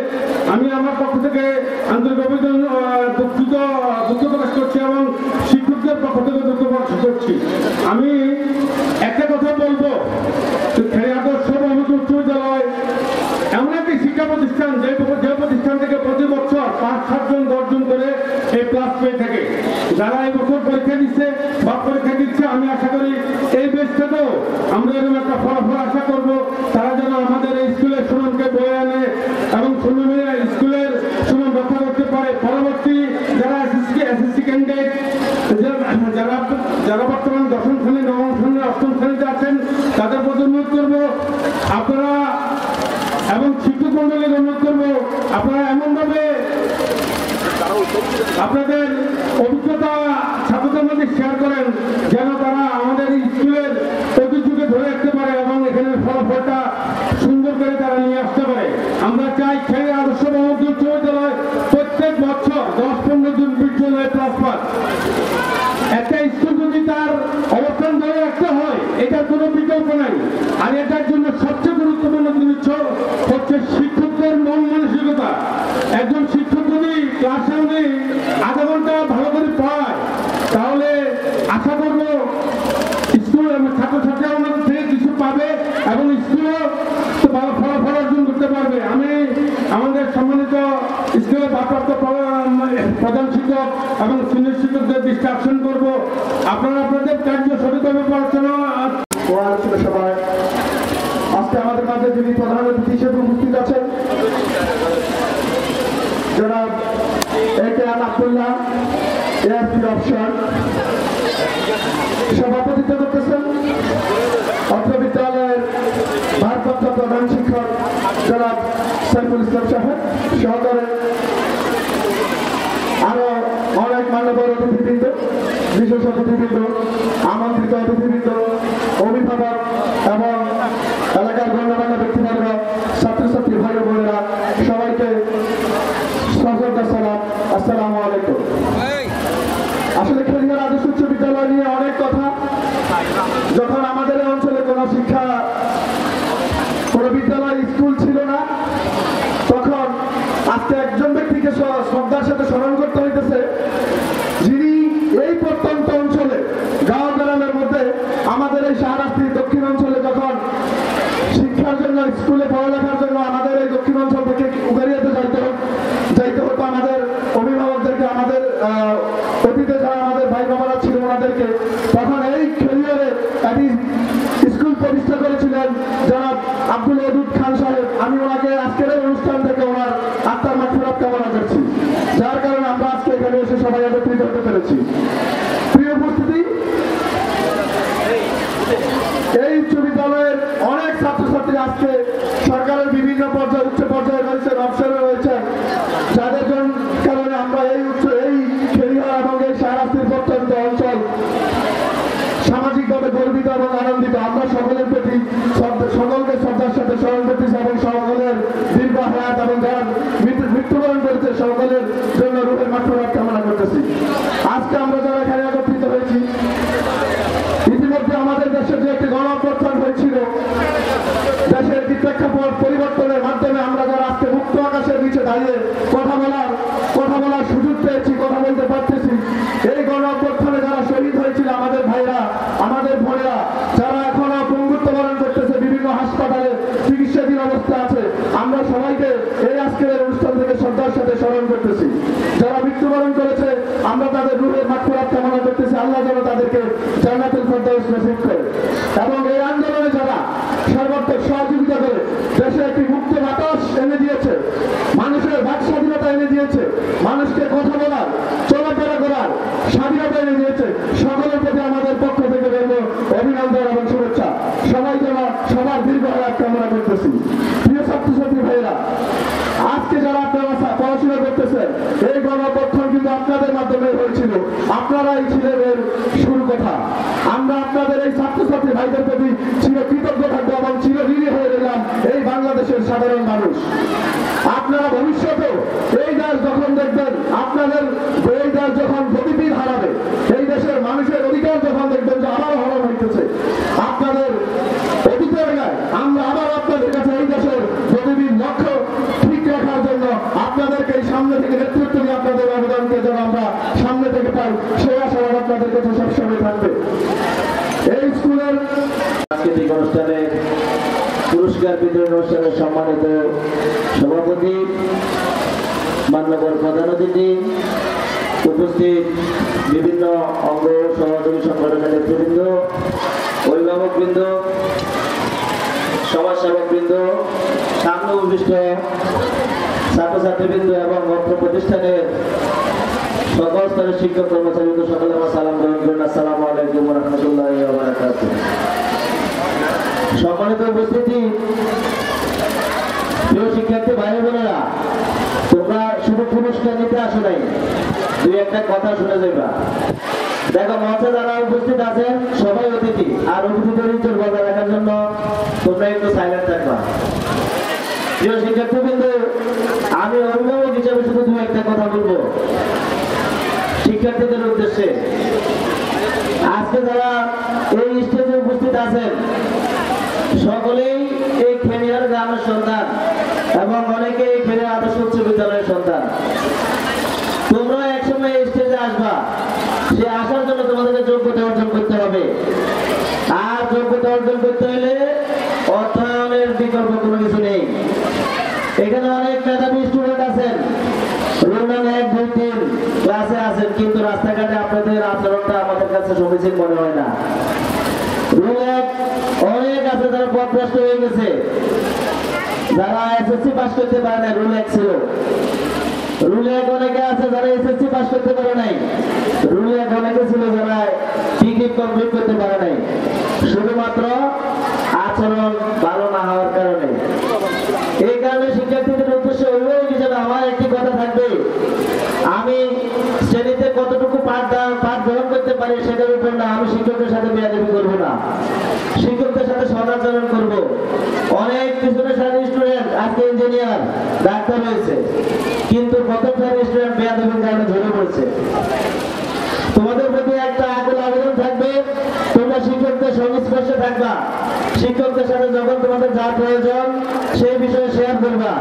আমি আমার পক্ষ থেকে আন্তরিক দুঃখ প্রকাশ করছি এবং শিক্ষকদের পক্ষ থেকে দুঃখ প্রকাশ করছি। আমি একটা কথা বলবো, ফেনী আদর্শ বহুমুখী উচ্চ বিদ্যালয় এমন একটি শিক্ষা প্রতিষ্ঠান যে প্রতিষ্ঠান থেকে প্রতি বছর 5-7 জন 10 জন করে এই ক্লাস পেয়ে থাকে। যারা এই বছর পরীক্ষা দিচ্ছে বা পরীক্ষা দিচ্ছে, আমি আশা করি এই বেশ থেকেও আমরা এরকম একটা ফলাফল আশা করব। তারা যেন আমাদের এই স্কুলের সুনামকে বয়ে আনে এবং স্কুলের সুনাম রক্ষা করতে পারে। পরবর্তী যারা এসএসসি ক্যান্ডিডেট, যারা বর্তমানে 10ম শ্রেণী, 9ম শ্রেণী, 8ম শ্রেণীতে আছেন, তাদের প্রতি অনুরোধ করবো আপনারা এবং শিক্ষক মন্ডলীর অনুরোধ করবো আপনারা এমনভাবে আপনাদের অভিজ্ঞতা ছাত্রদের মধ্যে শেয়ার করেন যেন তারা আমাদের স্কুলের ঐতিহ্যকে ধরে রাখতে পারে এবং এখানে ফলাফলটা সুন্দর করে তারা নিয়ে আসতে পারে। আমরা চাই ফেনী আদর্শ বহুমুখী উচ্চ বিদ্যালয় প্রত্যেক বছর 10-15 জন 20 জন ক্লাস পাস। একটা স্কুল যদি তার অবস্থান ধরে রাখতে হয়, এটার কোনো বিকল্প নাই। আর এটার জন্য সবচেয়ে গুরুত্বপূর্ণ জিনিস হচ্ছে শিক্ষকদের মন মানসিকতা। একজন শিক্ষক যদি ক্লাসে উনি আধা ঘন্টা ভালো করে পড়ায়, তাহলে আশা করবো স্কুল ছাত্রছাত্রী আমাদের থেকে কিছু পাবে এবং স্কুলও ভালো ফলাফল অর্জন করতে পারবে। আমি আমাদের সম্মানিত স্কুলের ভারপ্রাপ্ত প্রধান শিক্ষক এবং সিনিয়র শিক্ষকদের দৃষ্টি আকর্ষণ করবো, আপনারা আপনাদের কার্য সঠিকভাবে পড়াশোনা সবাই। আজকে আমাদের মাঝে যিনি প্রধান অতিথি হিসেবে উপস্থিত আছেন জনাব একেএম আব্দুল্লাহ, এএসপি অফিসার, সভাপতিত্ব করতেছেন অত্র বিদ্যালয়ের ভারপ্রাপ্ত প্রধান শিক্ষক জনাব সাইফুল ইসলাম সাহেব, সহকারে আরো অনেক মান্যবর অতিথিবৃন্দ, বিশেষ অতিথিবৃন্দ, আমন্ত্রিত অতিথিবৃন্দ, অভিভাবক এবং এলাকার গণ্যমান্য ব্যক্তিবর্গ, ছাত্রছাত্রী ভাই বোনেরা, সবাইকে সশ্রদ্ধ সালাম, আসসালামু আলাইকুম। আসলে ফেনী আদর্শ উচ্চ বিদ্যালয় নিয়ে অনেক কথা। যখন আমাদের এই অঞ্চলে কোনো বিদ্যালয় স্কুল ছিল না, তখন আজকে একজন ব্যক্তিকে শ্রদ্ধার সাথে স্মরণ করতে হইতেছে, যিনি এই প্রত্যন্ত অঞ্চলে গাঁও গ্রামের মধ্যে আমাদের এই শাহরাস্তির দক্ষিণ অঞ্চলে যখন শিক্ষার জন্য, স্কুলে পড়ালেখার জন্য আমাদের এই দক্ষিণ অঞ্চল থেকে উগারিয়াতে যাইতে হতো আমাদের অভিভাবকদেরকে, আমাদের অতীতে যারা আমাদের ভাই বাবারা ছিল ওনাদেরকে, তখন এই খেলিয়ারে একটি স্কুল প্রতিষ্ঠা করেছিলেন জনাব আব্দুল ওদুদ খান সাহেব। আমি ওনাকে আজকের এই অনুষ্ঠান থেকে ওনার কামনা করছি, যার কারণে আমরা আজকে এখানে এসে সবাই একত্রিত হতে পেরেছি। প্রিয় উপস্থিতি, এই উচ্চ বিদ্যালয়ের অনেক ছাত্রছাত্রী আজকে সরকারের বিভিন্ন পর্যায়ে উচ্চ পর্যায়ে রয়েছেন, অবসরে রয়েছেন, যাদের কারণে আমরা এই খেলিহার এবং এই শাহরাস্তির প্রত্যন্ত অঞ্চল সামাজিকভাবে গর্বিত এবং আনন্দিত। আমরা সকলের প্রতি সকলকে শ্রদ্ধার সাথে স্মরণ করতেছি এবং সকলের দীর্ঘ হায়াত এবং যারা মৃত্যুবরণ করেছে সকলের জন্য রূপের মাগফিরাত কামনা করতেছি। আজকে আমরা যারা এখানে একত্রিত হয়েছি, ইতিমধ্যে আমাদের দেশে যে একটি গণ অভ্যুত্থান হয়েছিল, দেশের একটি প্রেক্ষাপট পরিবর্তনের মাধ্যমে আমরা যারা আজকে মুক্ত আকাশের নিচে দাঁড়িয়ে কথা বলার সুযোগ পেয়েছি, কথা বলতে পারতেছি, এই গণ অভ্যুত্থানে যারা শহীদ হয়েছিল আমাদের ভাইরা, আমাদের বোনেরা, যারা এখনো পঙ্গুত্ব বরণ করতেছে, বিভিন্ন হাসপাতালে চিকিৎসাধীন অবস্থা আছে, আমরা সবাইকে এই আজকের অনুষ্ঠান থেকে শ্রদ্ধার সাথে স্মরণ করতেছি। যারা মৃত্যুবরণ করেছে আমরা তাদের রূহের মাগফিরাত কামনা করতেছি, আল্লাহ যেন তাদেরকে জান্নাতুল ফেরদাউস নসিব করে। এবং এই আন্দোলনে যারা সর্বাত্মক সহযোগিতা করে দেশে একটি মুক্ত বাতাস এনে দিয়েছে, মানুষের বাক স্বাধীনতা এনে দিয়েছে, মানুষকে কথা বলার চলাফেরা করার স্বাধীনতা এনে দিয়েছে, সকলের প্রতি আমাদের পক্ষ থেকে রইল অভিনন্দন এবং শুভেচ্ছা। সবাই যেন সবার দীর্ঘ হায়াত কামনা করতেছি। প্রিয় ছাত্রছাত্রী ভাইরা, আজকে যারা আপনারা পড়াশোনা করতেছেন, এই গণ অভ্যুত্থান কিন্তু আপনাদের মাধ্যমে হয়েছিল, আপনারাই ছিলেন এর শুরু কথা। আমরা আপনাদের এই ছাত্রছাত্রী ভাইদের প্রতি চিরকৃতজ্ঞ থাকবো এবং চিরঋণী হয়ে গেলাম এই বাংলাদেশের সাধারণ মানুষ। আপনারা ভবিষ্যতেও এই দেশ যখন দেখবেন, আপনাদের এই দেশ যখন গতিবিধ হারাবে, এই দেশের মানুষের অধিকার যখন দেখবেন যে আবার হরণ হইতেছে, আপনাদের অধিকার নয়, আমরা আবার আপনাদের কাছে এই দেশের গতিবিধ লক্ষ্য ঠিক রাখার জন্য আপনাদেরকে এই সামনে থেকে নেতৃত্ব দিয়ে আপনাদের অবদানকে যেন আমরা সামনে থেকে পাই, সেই আশাবাদ আপনাদের কাছে সবসময় থাকবে। এই স্কুলের সাংস্কৃতিক অনুষ্ঠানে পুরস্কার বিতরণ অনুষ্ঠানের সম্মানিত সভাপতি, মান্যবর প্রধান অতিথি, উপস্থিত বিভিন্ন অঙ্গ সহযোগী সংগঠনের নেতৃবৃন্দ, অভিভাবকবৃন্দ, সমাজসেবকবৃন্দ, সামনে উপবিষ্ট ছাত্রছাত্রীবৃন্দ এবং অর্থ প্রতিষ্ঠানের সকল স্তরের শিক্ষক কর্মচারীবৃন্দ, সকলে আমার সালাম গ্রহণ করুন। আসসালামু আলাইকুম ওয়া রাহমাতুল্লাহি ওয়া বারাকাতুহু। সম্মানিত উপস্থিতি, প্রিয় শিক্ষার্থী ভাই বোনেরা, তোমরা শুধু পুরস্কার নিতে আসো নাই, দুই একটা কথা শুনে যাবা। দেখো, মঞ্চে যারা উপস্থিত আছেন সবাই অতিথি, আর অতিথিদের ইজ্জত বজায় রাখার জন্য তোমরা একটু সাইলেন্ট থাকবা। প্রিয় শিক্ষার্থীবৃন্দ, আমি অভিভাবক হিসেবে শুধু দুই একটা কথা বলবো শিক্ষার্থীদের উদ্দেশ্যে। আজকে যারা এই স্টেজে উপস্থিত আছেন সকলেই এই খেলিয়ার গ্রামের সন্তান এবং অনেকে এই খেলিয়ার আদর্শ উচ্চ বিদ্যালয়ের সন্তান। তোমরা একসময় এই স্টেজে আসবা, সে আসার জন্য তোমাদেরকে যোগ্যতা অর্জন করতে হবে। আর যোগ্যতা অর্জন করতে হলে অর্থায়নের বিকল্প কোনো কিছু নেই। এখানে অনেক মেধাবী স্টুডেন্ট আছেন, রোল নাম্বার 1, 2, 3 ক্লাসে আছেন, কিন্তু রাস্তাঘাটে আপনাদের আচরণটা আমাদের কাছে সমীচীন মনে হয় না। রুল 1 অনেক আছে যারা পথভ্রষ্ট হয়ে গেছে, যারা এসএসসি পাস করতে পারে না, রুল 1 ছিল। রুল 1 অনেকে আছে যারা এসএসসি পাস করতে পারে নাই, রুল 1 অনেকে ছিল যারা ডিগ্রি কমপ্লিট করতে পারে নাই, শুধুমাত্র আচরণ ভালো না হওয়ার কারণে। এই কারণে শিক্ষার্থীদের উদ্দেশ্যে অভিভাবক হিসেবে আমার একটি কথা থাকবে, আমি শ্রেণীতে কতটুকু পাঠ গ্রহণ করতে পারি সেটার উপর না, আমি শিক্ষকদের সাথে বেয়াদবি করবো না, শিক্ষকদের সাথে সদাচরণ করব। অনেক পিছনের সারির স্টুডেন্ট আজকে ইঞ্জিনিয়ার, ডাক্তার হয়েছে, কিন্তু প্রথম সারির স্টুডেন্ট বেয়াদবির কারণে ধরে পড়ছে। তোমাদের প্রতি একটা আকুল আবেদন থাকবে, তোমরা শিক্ষকদের সংস্পর্শে থাকবা, শিক্ষকদের সাথে যখন তোমাদের যা প্রয়োজন সেই বিষয়ে শেয়ার করবা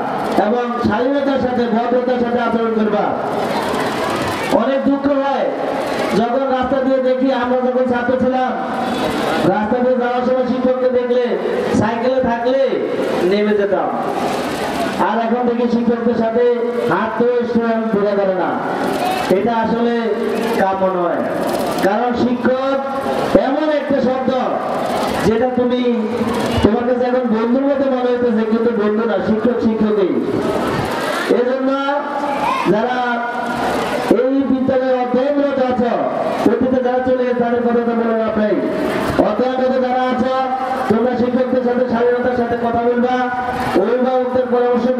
এবং শালীনতার সাথে ভদ্রতার সাথে আচরণ করবা। অনেক দুঃখ হয় যখন রাস্তা দিয়ে দেখি, আমরা যখন ছাত্র ছিলাম রাস্তা দিয়ে যাওয়ার সময় শিক্ষককে দেখলে সাইকেলে থাকলে নেমে যেতাম, আর এখন দেখি শিক্ষকদের সাথে হাঁটতেও স্টুডেন্ট বোঝা করে না। এটা আসলে কাম্য নয়, কারণ শিক্ষক এমন একটা শব্দ যেটা তোমার কাছে এখন বন্ধুর মতো মনে হইতেছে, কিন্তু বন্ধু না, শিক্ষক শিক্ষকই। এজন্য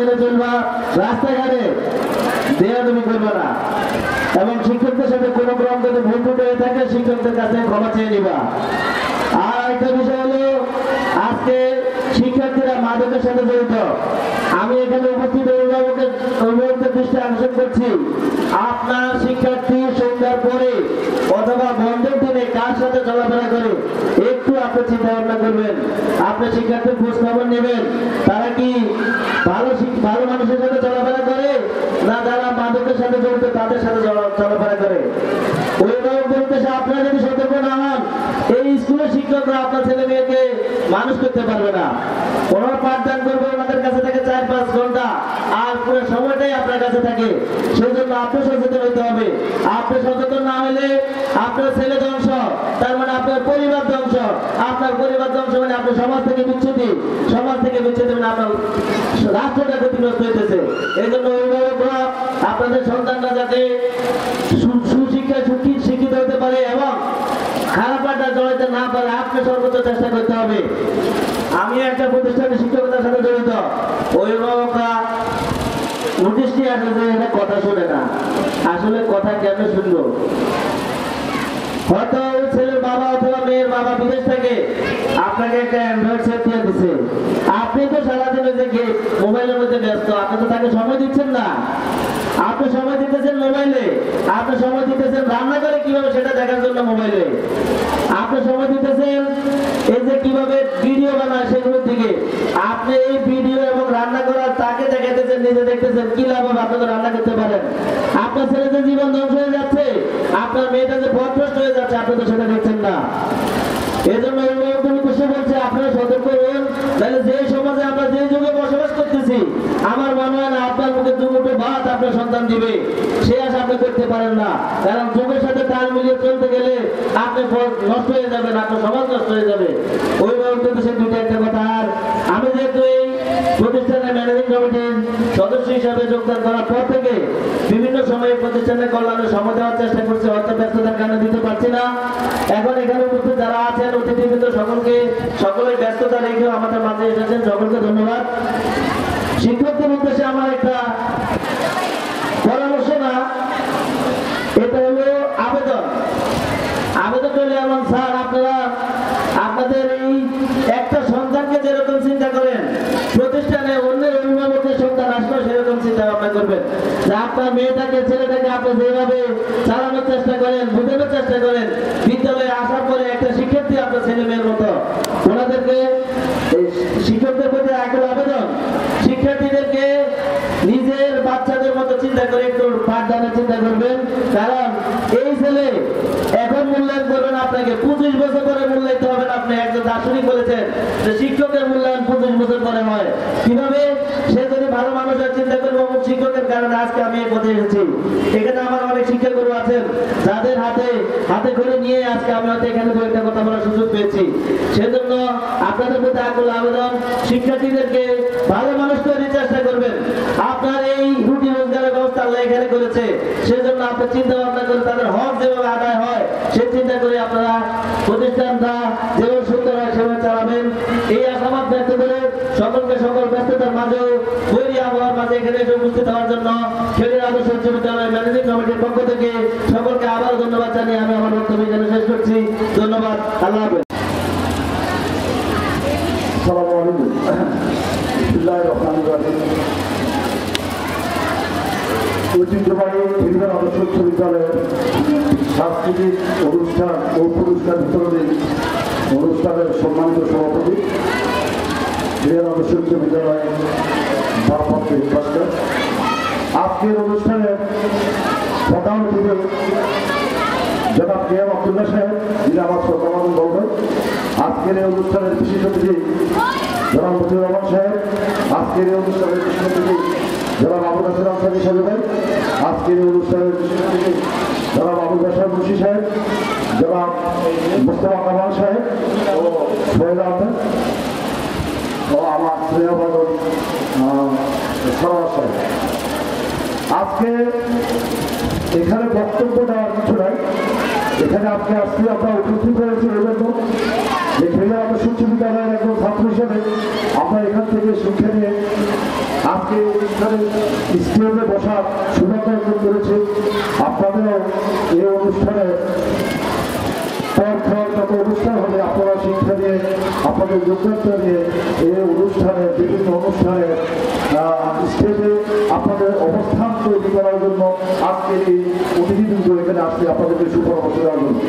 মেনে চলবা, রাস্তাঘাটে দেয়াদবি করবে না, এবং শিক্ষকদের সাথে কোনো ক্রম যদি ভুল ত্রুটি হয়ে থাকে শিক্ষকদের কাছে ক্ষমা চেয়ে নিবা। আর একটা বিষয় হলো, আজকে শিক্ষার্থীরা মাদকের সাথে জড়িত। আমি এখানে উপস্থিত অভিভাবকদের দৃষ্টি আকর্ষণ করছি, আপনার শিক্ষার্থী সন্ধ্যার পরে অথবা বন্ধের দিনে কার সাথে চলাফেরা করে একটু আপনি চিন্তা ভাবনা করবেন। আপনার শিক্ষার্থীর খোঁজ খবর নেবেন, তারা কি ভালো মানুষের সাথে চলাফেরা করে না যারা মাদকের সাথে জড়িত তাদের সাথে চলাফেরা করে। অভিভাবকদের উদ্দেশ্যে আপনারা যদি সতর্ক না হন, এই স্কুলের শিক্ষকরা আপনার ছেলে মেয়েকে মানুষ করতে পারবে না। ওনারা পাঠদান করবে, ওনাদের কাছে থাকে 4-5 ঘন্টা, আর পুরো সময়টাই আপনার কাছে থাকে। সেই জন্য আপনি সচেতন হতে হবে। আপনি সচেতন না হলে আপনার ছেলে ধ্বংস, তার মানে আপনার পরিবার ধ্বংস। আপনার পরিবার ধ্বংস মানে আপনার সমাজ থেকে বিচ্ছুতি, সমাজ থেকে বিচ্ছুতি মানে আপনার রাষ্ট্রটা ক্ষতিগ্রস্ত হইতেছে। এই জন্য অভিভাবকরা আপনাদের সন্তানরা যাতে সুশিক্ষায় শিক্ষিত হতে পারে এবং খারাপ আড্ডা জড়াইতে না পারে, আপনি সর্বোচ্চ চেষ্টা করতে হবে। আমি একটা প্রতিষ্ঠানে শিক্ষকতার সাথে জড়িত, অভিভাবকরা নোটিশ নিয়ে আসে যে এটা কথা শোনে না। আসলে কথা কেন শুনলো? হয়তো ওই ছেলের বাবা অথবা মেয়ের বাবা বিদেশ থেকে আপনাকে একটা অ্যান্ড্রয়েড সেট দিয়ে দিচ্ছে, আপনি তো সারাদিন ওই যে মোবাইলের মধ্যে ব্যস্ত, আপনি তো তাকে সময় দিচ্ছেন না। আপনি সময় দিতেছেন মোবাইলে, আপনি সময় দিতেছেন রান্না করে কিভাবে সেটা দেখার জন্য মোবাইলে, আপনি সময় দিতেছেন এই যে কিভাবে ভিডিও বানায় সেগুলোর দিকে। আপনি এই ভিডিও এবং রান্না করার তাকে দেখাইতেছেন, নিজে দেখতেছেন, কি লাভ হবে? আপনি তো রান্না করতে পারেন। আপনার ছেলে যে জীবন ধ্বংস হয়ে যাচ্ছে, আপনার মেয়েটা যে পথভ্রষ্ট হয়ে যাচ্ছে, আপনি তো সেটা দেখছেন না। এই জন্য অভিভাবকদের উদ্দেশ্যে বলছে, আপনারা সতর্ক হন। তাহলে যে সমাজে আমরা যে যুগে বসবাস করতেছি, আমার মনে হয় না আপনার মুখে দুমুঠো ভাত আপনার সন্তান দিবে, সে আশা আপনি করতে পারেন না। কারণ যুগের সাথে তাল মিলিয়ে চলতে গেলে আপনি নষ্ট হয়ে যাবেন, আপনার সমাজ নষ্ট হয়ে যাবে। অভিভাবকদের উদ্দেশ্যে দুইটা একটা কথা। আর আমি যেহেতু এই প্রতিষ্ঠানের ম্যানেজিং কমিটির সদস্য হিসাবে যোগদান করার পর থেকে বিভিন্ন সময়ে প্রতিষ্ঠানের কল্যাণে সময় দেওয়ার চেষ্টা করছি, হয়তো ব্যস্ততার কারণে দিতে পারছি না। এখন এখানে উপস্থিত যারা আছেন অতিথিবৃন্দ সকলের ব্যস্ততা রেখেও আমাদের মাঝে এসেছেন, সকলকে ধন্যবাদ। শিক্ষকদের উদ্দেশ্যে আমার একটা পরামর্শ না, এটা হলো আবেদন। আবেদন হলে এমন, স্যার আপনারা আপনাদের এই একটা সন্তানকে যেরকম চিন্তা করেন, প্রতিষ্ঠানে অন্যের অভিভাবকের সন্তান আসলেও সেরকম চিন্তা ভাবনা করবেন। যে আপনার মেয়েটাকে ছেলেটাকে আপনি যেভাবে চালানোর চেষ্টা করেন, বোঝানোর চেষ্টা করেন, বিদ্যালয়ে আসার পরে একটা শিক্ষার্থী আপনার ছেলে মেয়ের মতো, ওনাদেরকে শিক্ষকদের প্রতি একটা আবেদন, শিক্ষার্থীদেরকে নিজের বাচ্চাদের মতো চিন্তা করে একটু পাঠদানের চিন্তা করবেন। কারণ এই ছেলে এখন মূল্যায়ন করবেন আপনাকে, 25 বছর পরে মূল্যায়িত হবেন আপনি। একজন দার্শনিক বলেছেন যে শিক্ষকের মূল্যায়ন 25 বছর পরে হয়। কিভাবে? সে যদি ভালো মানুষের চিন্তা করবে, অমুক শিক্ষকের কারণে আজকে আমি এই পথে এসেছি। এখানে আমার অনেক শিক্ষাগুরু আছেন যাদের হাতে করে নিয়ে আজকে আমি হয়তো এখানে দু একটা কথা বলার সুযোগ পেয়েছি। সেজন্য আপনাদের প্রতি আকুল আবেদন, শিক্ষার্থীদেরকে ভালো মানুষ তৈরির চেষ্টা করবেন। আপনার এই রুটি রোজগারের ব্যবস্থা আল্লাহ এখানে করেছে, সেজন্য আপনার চিন্তা ভাবনা করে তাদের হক যেভাবে আদায় হয় সে চিন্তা করে আপনারা প্রতিষ্ঠানটা যেভাবে সুন্দর হয় সেভাবে চালাবেন। এই আশাবাদ ব্যক্ত করে সকলকে সকল ব্যস্ততার মাঝেও বৈরী আবহাওয়ার মাঝে এখানে এসে উপস্থিত হওয়ার জন্য খেলের আদর্শ উচ্চ বিদ্যালয় ম্যানেজিং কমিটির পক্ষ থেকে সকলকে আবারও ধন্যবাদ জানিয়ে আমি আমার বক্তব্য এখানে শেষ করছি। ধন্যবাদ। আল্লাহ হাফেজ। আসসালামু আলাইকুম। বিসমিল্লাহির রহমানির রহিম। ঐতিহ্যবাহী খেলিবার আদর্শ উচ্চ বিদ্যালয়ের সাংস্কৃতিক অনুষ্ঠান ও পুরস্কার বিতরণী অনুষ্ঠানের সম্মানিত সভাপতি, খেলিবার আদর্শ উচ্চ বিদ্যালয়ের ভারপ্রাপ্ত হেডমাস্টার, আজকের অনুষ্ঠানের প্রধান অতিথি জনাব কে এম আব্দুল্লাহ সাহেব, যিনি আমার শ্রদ্ধাবান বলবেন। আজকের এই অনুষ্ঠানের বিশেষ অতিথি জনাব মতিউর রহমান সাহেব, আজকের এই অনুষ্ঠানের বিশেষ অতিথি জনাব আবুল হাসান আনসারী সাহেব, আজকের এই অনুষ্ঠানের বিশেষ অতিথি জনাব আবুল বাশার মুন্সি সাহেব, জনাব মুস্তফা কামাল সাহেব ও সোহেল আহমেদ ও আমার স্নেহবাদক সরোয়ার সাহেব। আজকে এখানে বক্তব্য দেওয়ার কিছু নাই, এখানে আজকে আমরা উপস্থিত হয়েছি এই জন্য যে খেলে আদর্শ উচ্চ বিদ্যালয়ের একজন ছাত্র হিসেবে আমরা এখান থেকে শিক্ষা নিয়ে আজকে আজকে অনুষ্ঠানে স্টেজে বসার সৌভাগ্য অর্জন করেছে। আপনাদেরও এই অনুষ্ঠানে যত অনুষ্ঠান হবে আপনারা শিক্ষা দিয়ে আপনাদের যোগ্যতা দিয়ে এই অনুষ্ঠানে বিভিন্ন অনুষ্ঠানে স্টেজে আপনাদের অবস্থান তৈরি করার জন্য আজকে এই অতিথিবৃন্দ এখানে আসছে আপনাদেরকে সুপরামর্শ দেওয়ার জন্য।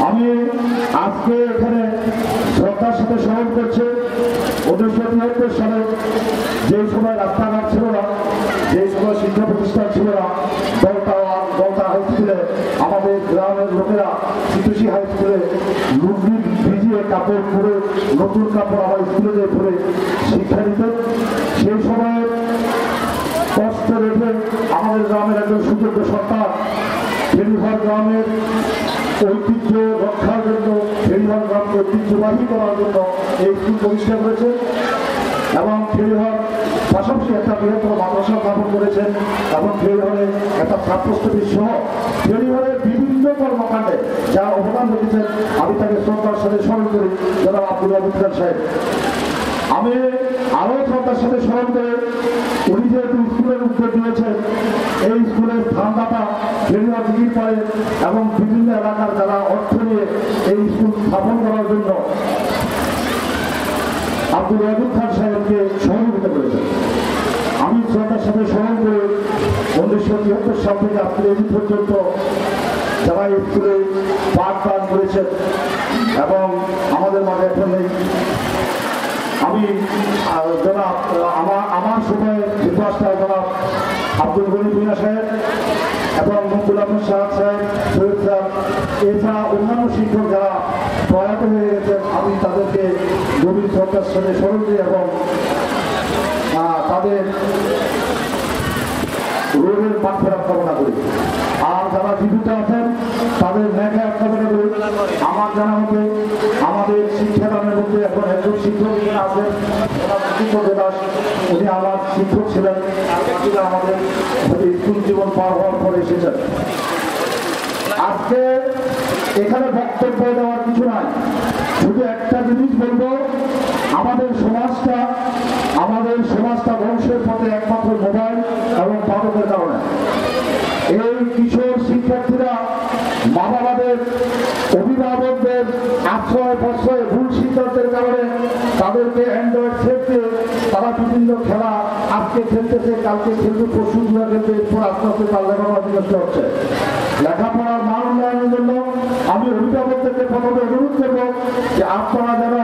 আমি আজকে এখানে শ্রদ্ধার সাথে স্মরণ করছে 1973 সালে যে সময় রাস্তাঘাট ছিল না, যে সময় শিক্ষা প্রতিষ্ঠান ছিল না, দলতা হাই স্কুলে আমাদের গ্রামের লোকেরা সিটুসি হাই স্কুলে লুঙ্গি ভিজিয়ে কাপড় পরে নতুন কাপড় আমার স্কুলে পরে শিক্ষা দিত। সেই সময় কষ্ট রেখে আমাদের গ্রামের একজন সুযোগ্য সন্তান ফেরিঘর গ্রামের ঐতিহ্য রক্ষার জন্য, ফেরিঘর গ্রামকে ঐতিহ্যবাহী করার জন্য এই স্কুল প্রতিষ্ঠা করেছে এবং ফেরিঘর পাশাপাশি একটা বৃহত্তর মাদ্রাসা স্থাপন করেছেন এবং ফেরিঘরে একটা ছাত্রস্তরী সহ ফেরিঘরের বিভিন্ন কর্মকাণ্ডে যা অবদান রেখেছেন আমি তাকে শ্রদ্ধার সাথে স্মরণ করি জনাব আব্দুল ওয়াদুদ খান সাহেব। আমি আরও শ্রদ্ধার সাথে স্মরণ করে উনি যেহেতু স্কুলের উদ্যোগ দিয়েছেন, এই স্কুলের স্থানদাতা ফেরিঘর দিঘির পাড়ে এবং বিভিন্ন এলাকার যারা অর্থ নিয়ে এই স্কুল স্থাপন করার জন্য আব্দুল ওয়াদুদ খান সাহেবকে সহযোগিতা করেছেন। আমি শ্রদ্ধার সাথে স্মরণ করে 1973 সাল থেকে আজকের এই পর্যন্ত যারা এই স্কুলে পাঠদান করেছেন এবং আমাদের মাঝে এখন নেই, আমি জনাব আমার সময়ে ইতিহাসটা জনাব আব্দুল গনি ভুঁইয়া সাহেব এবং মকবুল আহমদ সাহেব সৈয়দ সাহেব এছাড়া অন্যান্য শিক্ষক যারা প্রয়াত হয়ে গেছেন আমি তাদেরকে গভীর শ্রদ্ধার সাথে স্মরণ করি এবং তাদের রোগের মাঠফেরার কামনা করি। আর যারা জীবিত আছেন তাদের ন্যায় কামনা করি। আমার জানা মতে আমাদের শিক্ষাদানের মধ্যে এখন একজন শিক্ষক আছেন দাস, উনি আমার শিক্ষক ছিলেন, আমাদের স্কুল জীবন পার হওয়ার পরে এসেছেন। আজকে এখানে বক্তব্য দেওয়ার কিছু নাই, শুধু একটা জিনিস বলবো, আমাদের সমাজটা ধ্বংসের পথে একমাত্র মোবাইল এবং মাদকের কারণে। এই কিশোর শিক্ষার্থীরা মা বাবাদের অভিভাবকদের আশ্রয় প্রশ্রয় ভুল সিদ্ধান্তের কারণে তাদেরকে অ্যান্ড্রয়েড সেট দিয়ে তারা বিভিন্ন খেলা আজকে খেলতেছে, কালকে খেলবে, পরশু খেলবে, এরপর আস্তে আস্তে তার লেখাপড়া বিনষ্ট হচ্ছে। লেখাপড়ার মান উন্নয়নের জন্য আমি অভিভাবকদেরকে প্রথমে অনুরোধ করব যে আপনারা যেন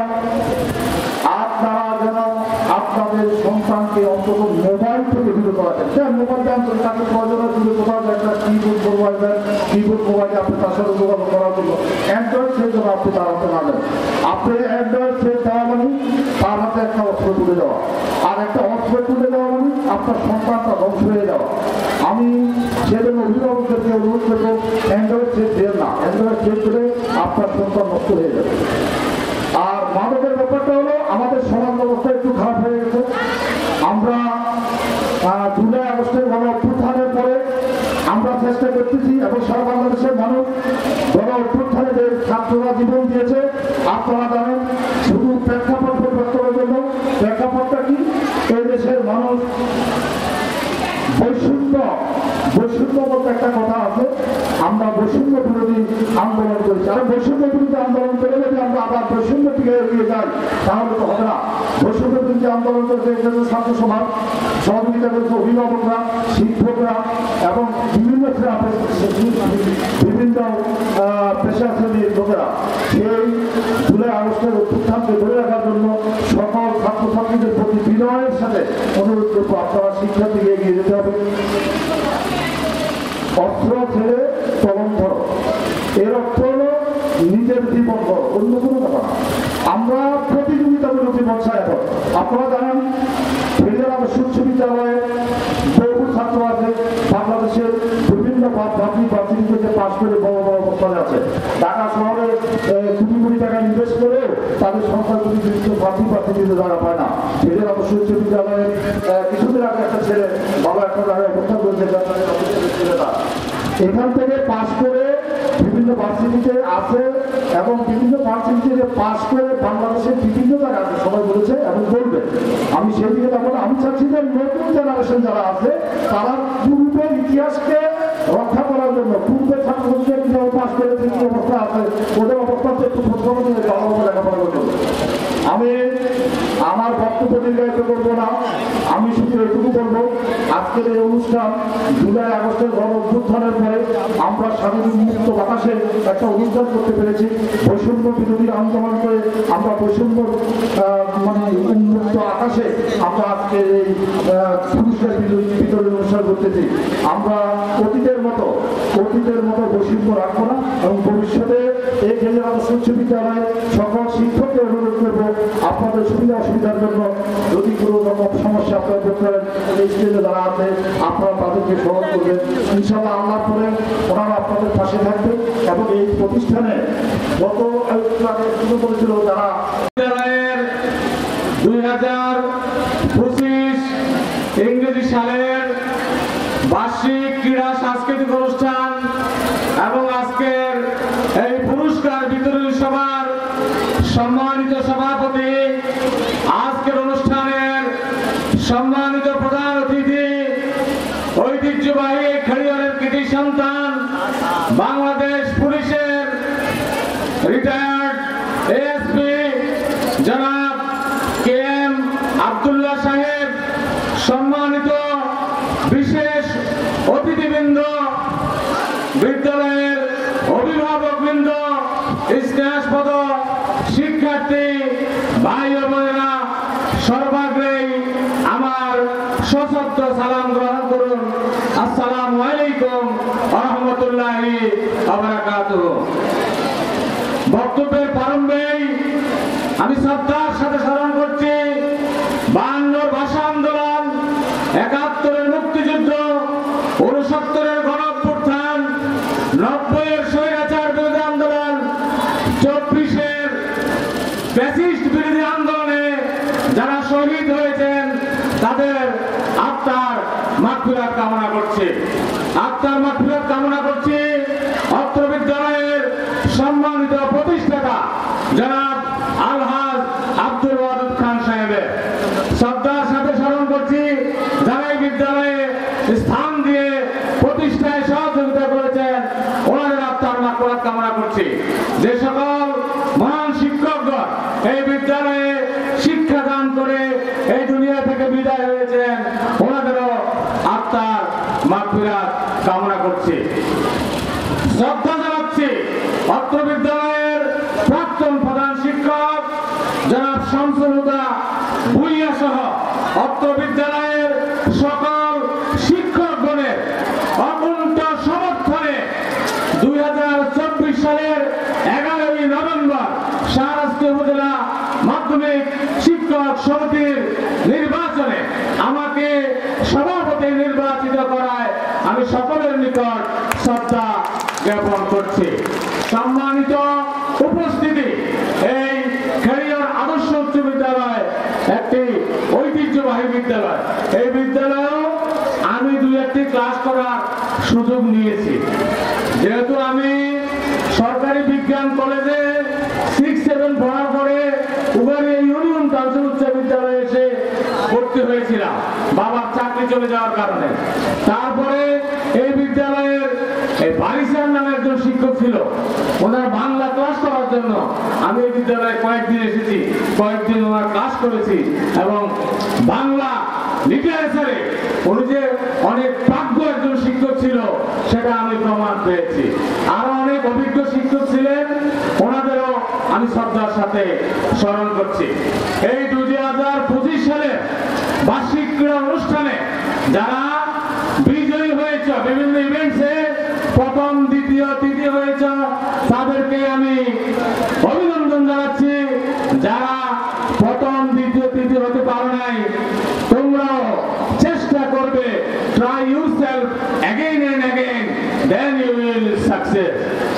আপনাদের সন্তানকে অন্তত মোবাইল থেকে বিরত রাখেন। মোবাইল জানতেন তাকে প্রয়োজনে তুলে কোথাও একটা কিবোর্ড মোবাইল কিবোর্ড মোবাইলে আপনি তার সাথে যোগাযোগ করার জন্য অ্যান্ড্রয়েড সেট যেন আপনি তার হাতে না দেন। আপনি অ্যান্ড্রয়েড সেট দেওয়া মানে তার হাতে একটা অস্ত্র তুলে দেওয়া, আর একটা অস্ত্র তুলে দেওয়া মানে আপনার সন্তানটা ধ্বংস হয়ে যাওয়া। আমি সেজন্য অভিভাবকদেরকে অনুরোধ করবো অ্যান্ড্রয়েড সেট দেন না, অ্যান্ড্রয়েড সেট করে আপনার সন্তান নষ্ট হয়ে যাবে। আর মাদকের ব্যাপারটা হলো আমাদের সমাজ ব্যবস্থা একটু খারাপ হয়ে গেছে। আমরা জুলাই আগস্টের গণ অভ্যুত্থানের পরে আমরা চেষ্টা করতেছি এবং সারা বাংলাদেশের মানুষ গণ অভ্যুত্থানে যে ছাত্ররা জীবন দিয়েছে আপনারা জানেন। শুধু প্রেক্ষাপট পরিবর্তনের জন্য প্রেক্ষাপটটা কি, এই দেশের মানুষ বৈষম্য বলতে একটা কথা আছে, আমরা বৈষম্য বিরোধী আন্দোলন করেছি। আর বৈষম্য বিরোধী আন্দোলন করে যদি আমরা আবার বৈষম্য দিকে এগিয়ে যাই তাহলে তো হবে না। বৈষম্য বিরোধী আন্দোলন করেছে ছাত্র সমাজ, সহযোগিতা করেছে অভিভাবকরা, শিক্ষকরা এবং বিভিন্ন পেশা শ্রেণীর লোকেরা। সেই জুলাই আগস্টের অভ্যুত্থানকে ধরে রাখার জন্য সকল ছাত্রছাত্রীদের প্রতি বিনয়ের সাথে অনুরোধ করবো আপনারা শিক্ষার দিকে এগিয়ে যেতে হবে। অস্ত্র ছেড়ে কলম ধরো, এর অর্থ হলো নিজের জীবন ধরো, অন্য কোনো কথা না। আমরা প্রতিযোগিতামূলক জীবন চাই। এখন আপনারা জানেন ফেরিয়ার আদর্শ উচ্চ বিদ্যালয়ে বহু ছাত্র আছে, বাংলাদেশের বিভিন্ন প্রাথমিক থেকে পাশ করে বড় বড় অবস্থানে আছে। ঢাকা শহরে কোটি কোটি টাকা ইনভেস্ট করে তাদের সংখ্যা যদি বিভিন্ন প্রাথমিক জায়গা পায় না। ফেরিয়ার আদর্শ উচ্চ বিদ্যালয়ে কিছুদিন আগে একটা ছেলে ভালো একটা জায়গায় অবস্থান করেছে, এখান থেকে পাশ করে বিভিন্ন বিভিন্ন ভার্সিটিতে আছে এবং বিভিন্ন ভার্সিটিতে পাস করে বাংলাদেশের বিভিন্ন জায়গায় আছে, সবাই বলেছে এবং বলবে। আমি সেই দিকে যাবো না। আমি চাচ্ছি যে নতুন জেনারেশন যারা আছে তারা পূর্বের ইতিহাসকে রক্ষা করার জন্য, পূর্বের ছাত্রছাত্রীরা কীভাবে পাস করেছে, কী অবস্থা আছে, ওদের অবস্থাতে একটু প্রশ্ন নিয়ে ভালোভাবে লেখাপড়া করতে হবে। আমি আমার বক্তব্য দীর্ঘায়িত করবো না, আমি শুধু এটুকু বলবো, আজকের এই অনুষ্ঠান জুলাই আগস্টের গণ অভ্যুত্থানের পরে আমরা স্বাধীন মুক্ত বাতাসে একটা অনুষ্ঠান করতে পেরেছি। বৈষম্য বিরোধী আন্দোলন করে আমরা বৈষম্য মানে উন্মুক্ত আকাশে আমরা আজকে এই পুরস্কার বিতরণ অনুষ্ঠান করতেছি। আমরা অতীতের মতো বৈষম্য রাখবো না এবং ভবিষ্যতে এই কেন্দ্র আদর্শ উচ্চ বিদ্যালয়ে সকল শিক্ষককে অনুরোধ করবো আপনাদের সুবিধা অসুবিধার জন্য যদি কোনো রকম সমস্যা আপনারা করতে পারেন, এই স্টেজে যারা আছে আপনারা তাদেরকে স্মরণ করবেন। ইনশাআল্লাহ আল্লাহ করে ওনারা আপনাদের পাশে থাকবে এবং এই প্রতিষ্ঠানে গত শুরু করেছিল যারা বিদ্যালয়ের 2025 ইংরেজি সালের বার্ষিক ক্রীড়া সাংস্কৃতিক অনুষ্ঠান এবং আজকের এই পুরস্কার বিতরণী সভার সম্মানিত সভাপতি, আজকের অনুষ্ঠানের সম্মানিত প্রধান অতিথি, ঐতিহ্যবাহী খেলোয়াড়ের কৃতি সন্তান, বাংলাদেশ পুলিশের রিটায়ার্ড এএসপি জনাব KM আব্দুল্লাহ সাহেব, সম্মানিত বিশেষ অতিথিবৃন্দ, বিদ্যালয়ের অভিভাবকবৃন্দ, স্নেহাস্পদ শিক্ষার্থী ভাই ও বোনেরা, সর্বাগ্রেই আমার সশস্ত্র সালাম গ্রহণ করুন। আসসালামু আলাইকুম ওয়া রাহমাতুল্লাহি ওয়া বারাকাতুহু। বক্তব্যের প্রারম্ভেই আমি শ্রদ্ধার সাথে স্মরণ করছি 52 ভাষা আন্দোলন, 71-এর মুক্তিযুদ্ধ, 69-এর গণ অভ্যুত্থান, 90-এর স্বৈরাচার বিরোধী আন্দোলন, 24-এর ফ্যাসিস্ট বিরোধী আন্দোলনে যারা শহীদ হয়েছেন তাদের আত্মার মাগফিরাত কামনা করছি। আত্মার মাগফিরাত কামনা করছি অত্র বিদ্যালয়ের সম্মানিত প্রতিষ্ঠাতা জনাব আলহাজ আব্দুল ওয়াদুদ খান সাহেবের। শ্রদ্ধার সাথে স্মরণ করছি যারা এই বিদ্যালয়ে স্থান দিয়ে প্রতিষ্ঠায় সহযোগিতা করেছেন, ওনাদের আত্মার মাগফিরাত কামনা করছি। যে সকল মহান শিক্ষকগণ এই বিদ্যালয়ে শিক্ষাদান করে এই দুনিয়া থেকে বিদায় হয়েছেন, ওনাদেরও আত্মার মাগফিরাত কামনা করছি। শ্রদ্ধা জানাচ্ছি অত্র বিদ্যালয়ের প্রাক্তন প্রধান শিক্ষক জনাব শামসুল হুদা ভুইয়া সহ অত্র বিদ্যালয়ের সকল শিক্ষকগণের অকুণ্ঠ সমর্থনে 2024 সালের 11ই নভেম্বর শাহরাস্তি উপজেলা মাধ্যমিক শিক্ষক সমিতির নির্বাচনে আমাকে সভাপতি নির্বাচিত করায় আমি সকলের নিকট শ্রদ্ধা জ্ঞাপন করছি। সম্মানিত উপস্থিতি, এই খেরিয়ার আদর্শ উচ্চ বিদ্যালয় একটি ঐতিহ্যবাহী বিদ্যালয়। এই বিদ্যালয়েও আমি 2-1টি ক্লাস করার সুযোগ নিয়েছি। যেহেতু আমি সরকারি বিজ্ঞান কলেজে 6-7 পড়ার পরে উগারে ইউনিয়ন কাউন্সিল উচ্চ বিদ্যালয়ে এসে ভর্তি হয়েছিলাম বাবার চাকরি চলে যাওয়ার কারণে। তারপরে এই বিদ্যালয়ের বারিসার নামে একজন শিক্ষক ছিল, ওনার বাংলা ক্লাস করার জন্য আমি এই বিদ্যালয়ে কয়েকদিন এসেছি, কয়েকদিন ওনার ক্লাস করেছি এবং বাংলা লিটারেচারে উনি যে অনেক প্রাজ্ঞ একজন শিক্ষক ছিল সেটা আমি প্রমাণ পেয়েছি। আরো অনেক অভিজ্ঞ শিক্ষক ছিলেন, ওনাদেরও আমি শ্রদ্ধার সাথে স্মরণ করছি। এই 2025 সালে বার্ষিক ক্রীড়া অনুষ্ঠানে যারা বিজয়ী হয়েছে, বিভিন্ন ইভেন্টসে প্রথম, দ্বিতীয়, তৃতীয় হয়েছ, তাদেরকে আমি অভিনন্দন জানাচ্ছি। যারা প্রথম, দ্বিতীয়, তৃতীয় হতে পারো নাই, তোমরাও চেষ্টা করবে, try yourself again and again, then you will success.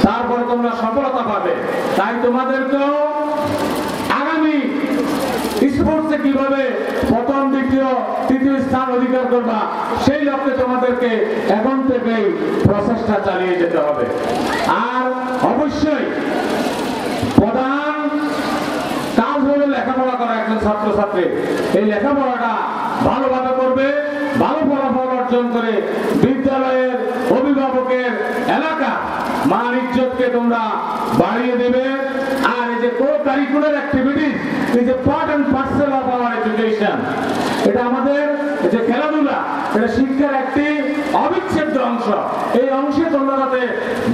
তারপরে তোমরা সফলতা পাবে। তাই তোমাদেরকেও আগামী স্পোর্টসে কিভাবে প্রথম, দ্বিতীয়, তৃতীয় স্থান অধিকার করবা সেই লক্ষ্যে তোমাদেরকে এখন থেকেই প্রচেষ্টা চালিয়ে যেতে হবে। আর অবশ্যই প্রধান কাজ হলো লেখাপড়া করা একজন ছাত্রছাত্রী। এই লেখাপড়াটা ভালোভাবে করবে, ভালো ফলাফল অর্জন করে বিদ্যালয়ের অভিভাবকের এলাকা মান ইজ্জতকে তোমরা বাড়িয়ে দেবে। আর এই যে co curricular activities is a part and parcel of our education, এটা আমাদের এই যে খেলাধুলা, এটা শিক্ষার একটি অবিচ্ছেদ্য অংশ। এই অংশে তোমরা যাতে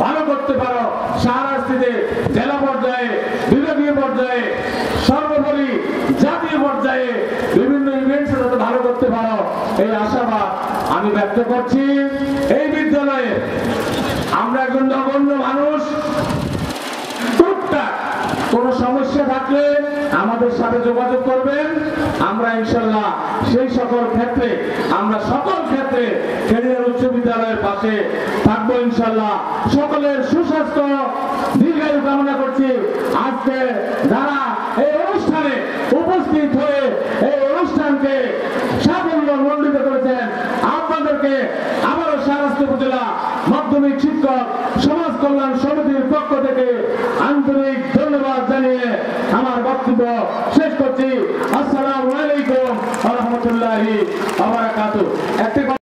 ভালো করতে পারো, সারাস্তিতে জেলা পর্যায়ে, বিভাগীয় পর্যায়ে, সর্বোপরি জাতীয় পর্যায়ে বিভিন্ন ইভেন্টসে যাতে ভালো করতে পারো, এই আশাবাদ আমি ব্যক্ত করছি। এই বিদ্যালয়ে আমরা একজন নগণ্য মানুষ, টুকটাক কোনো সমস্যা থাকলে আমাদের সাথে যোগাযোগ করবেন। আমরা ইনশাল্লাহ সেই সকল ক্ষেত্রে, আমরা সকল ক্ষেত্রে কেরিয়ার উচ্চ বিদ্যালয়ের পাশে থাকবো ইনশাল্লাহ। সকলের সুস্বাস্থ্য দীর্ঘায়ু কামনা করছি। আজকে যারা এই অনুষ্ঠানে উপস্থিত হয়ে এই অনুষ্ঠানকে সাফল্য মণ্ডিত করেছেন, আপনাদেরকে আবারও শাহরাস্তি উপজেলা মাধ্যমিক শিক্ষক সমাজ কল্যাণ সমিতির পক্ষ থেকে আন্তরিক ধন্যবাদ জানিয়ে আমার বক্তব্য শেষ করছি। আসসালামু আলাইকুম ওয়া রাহমাতুল্লাহি ওয়া বারাকাতুহু।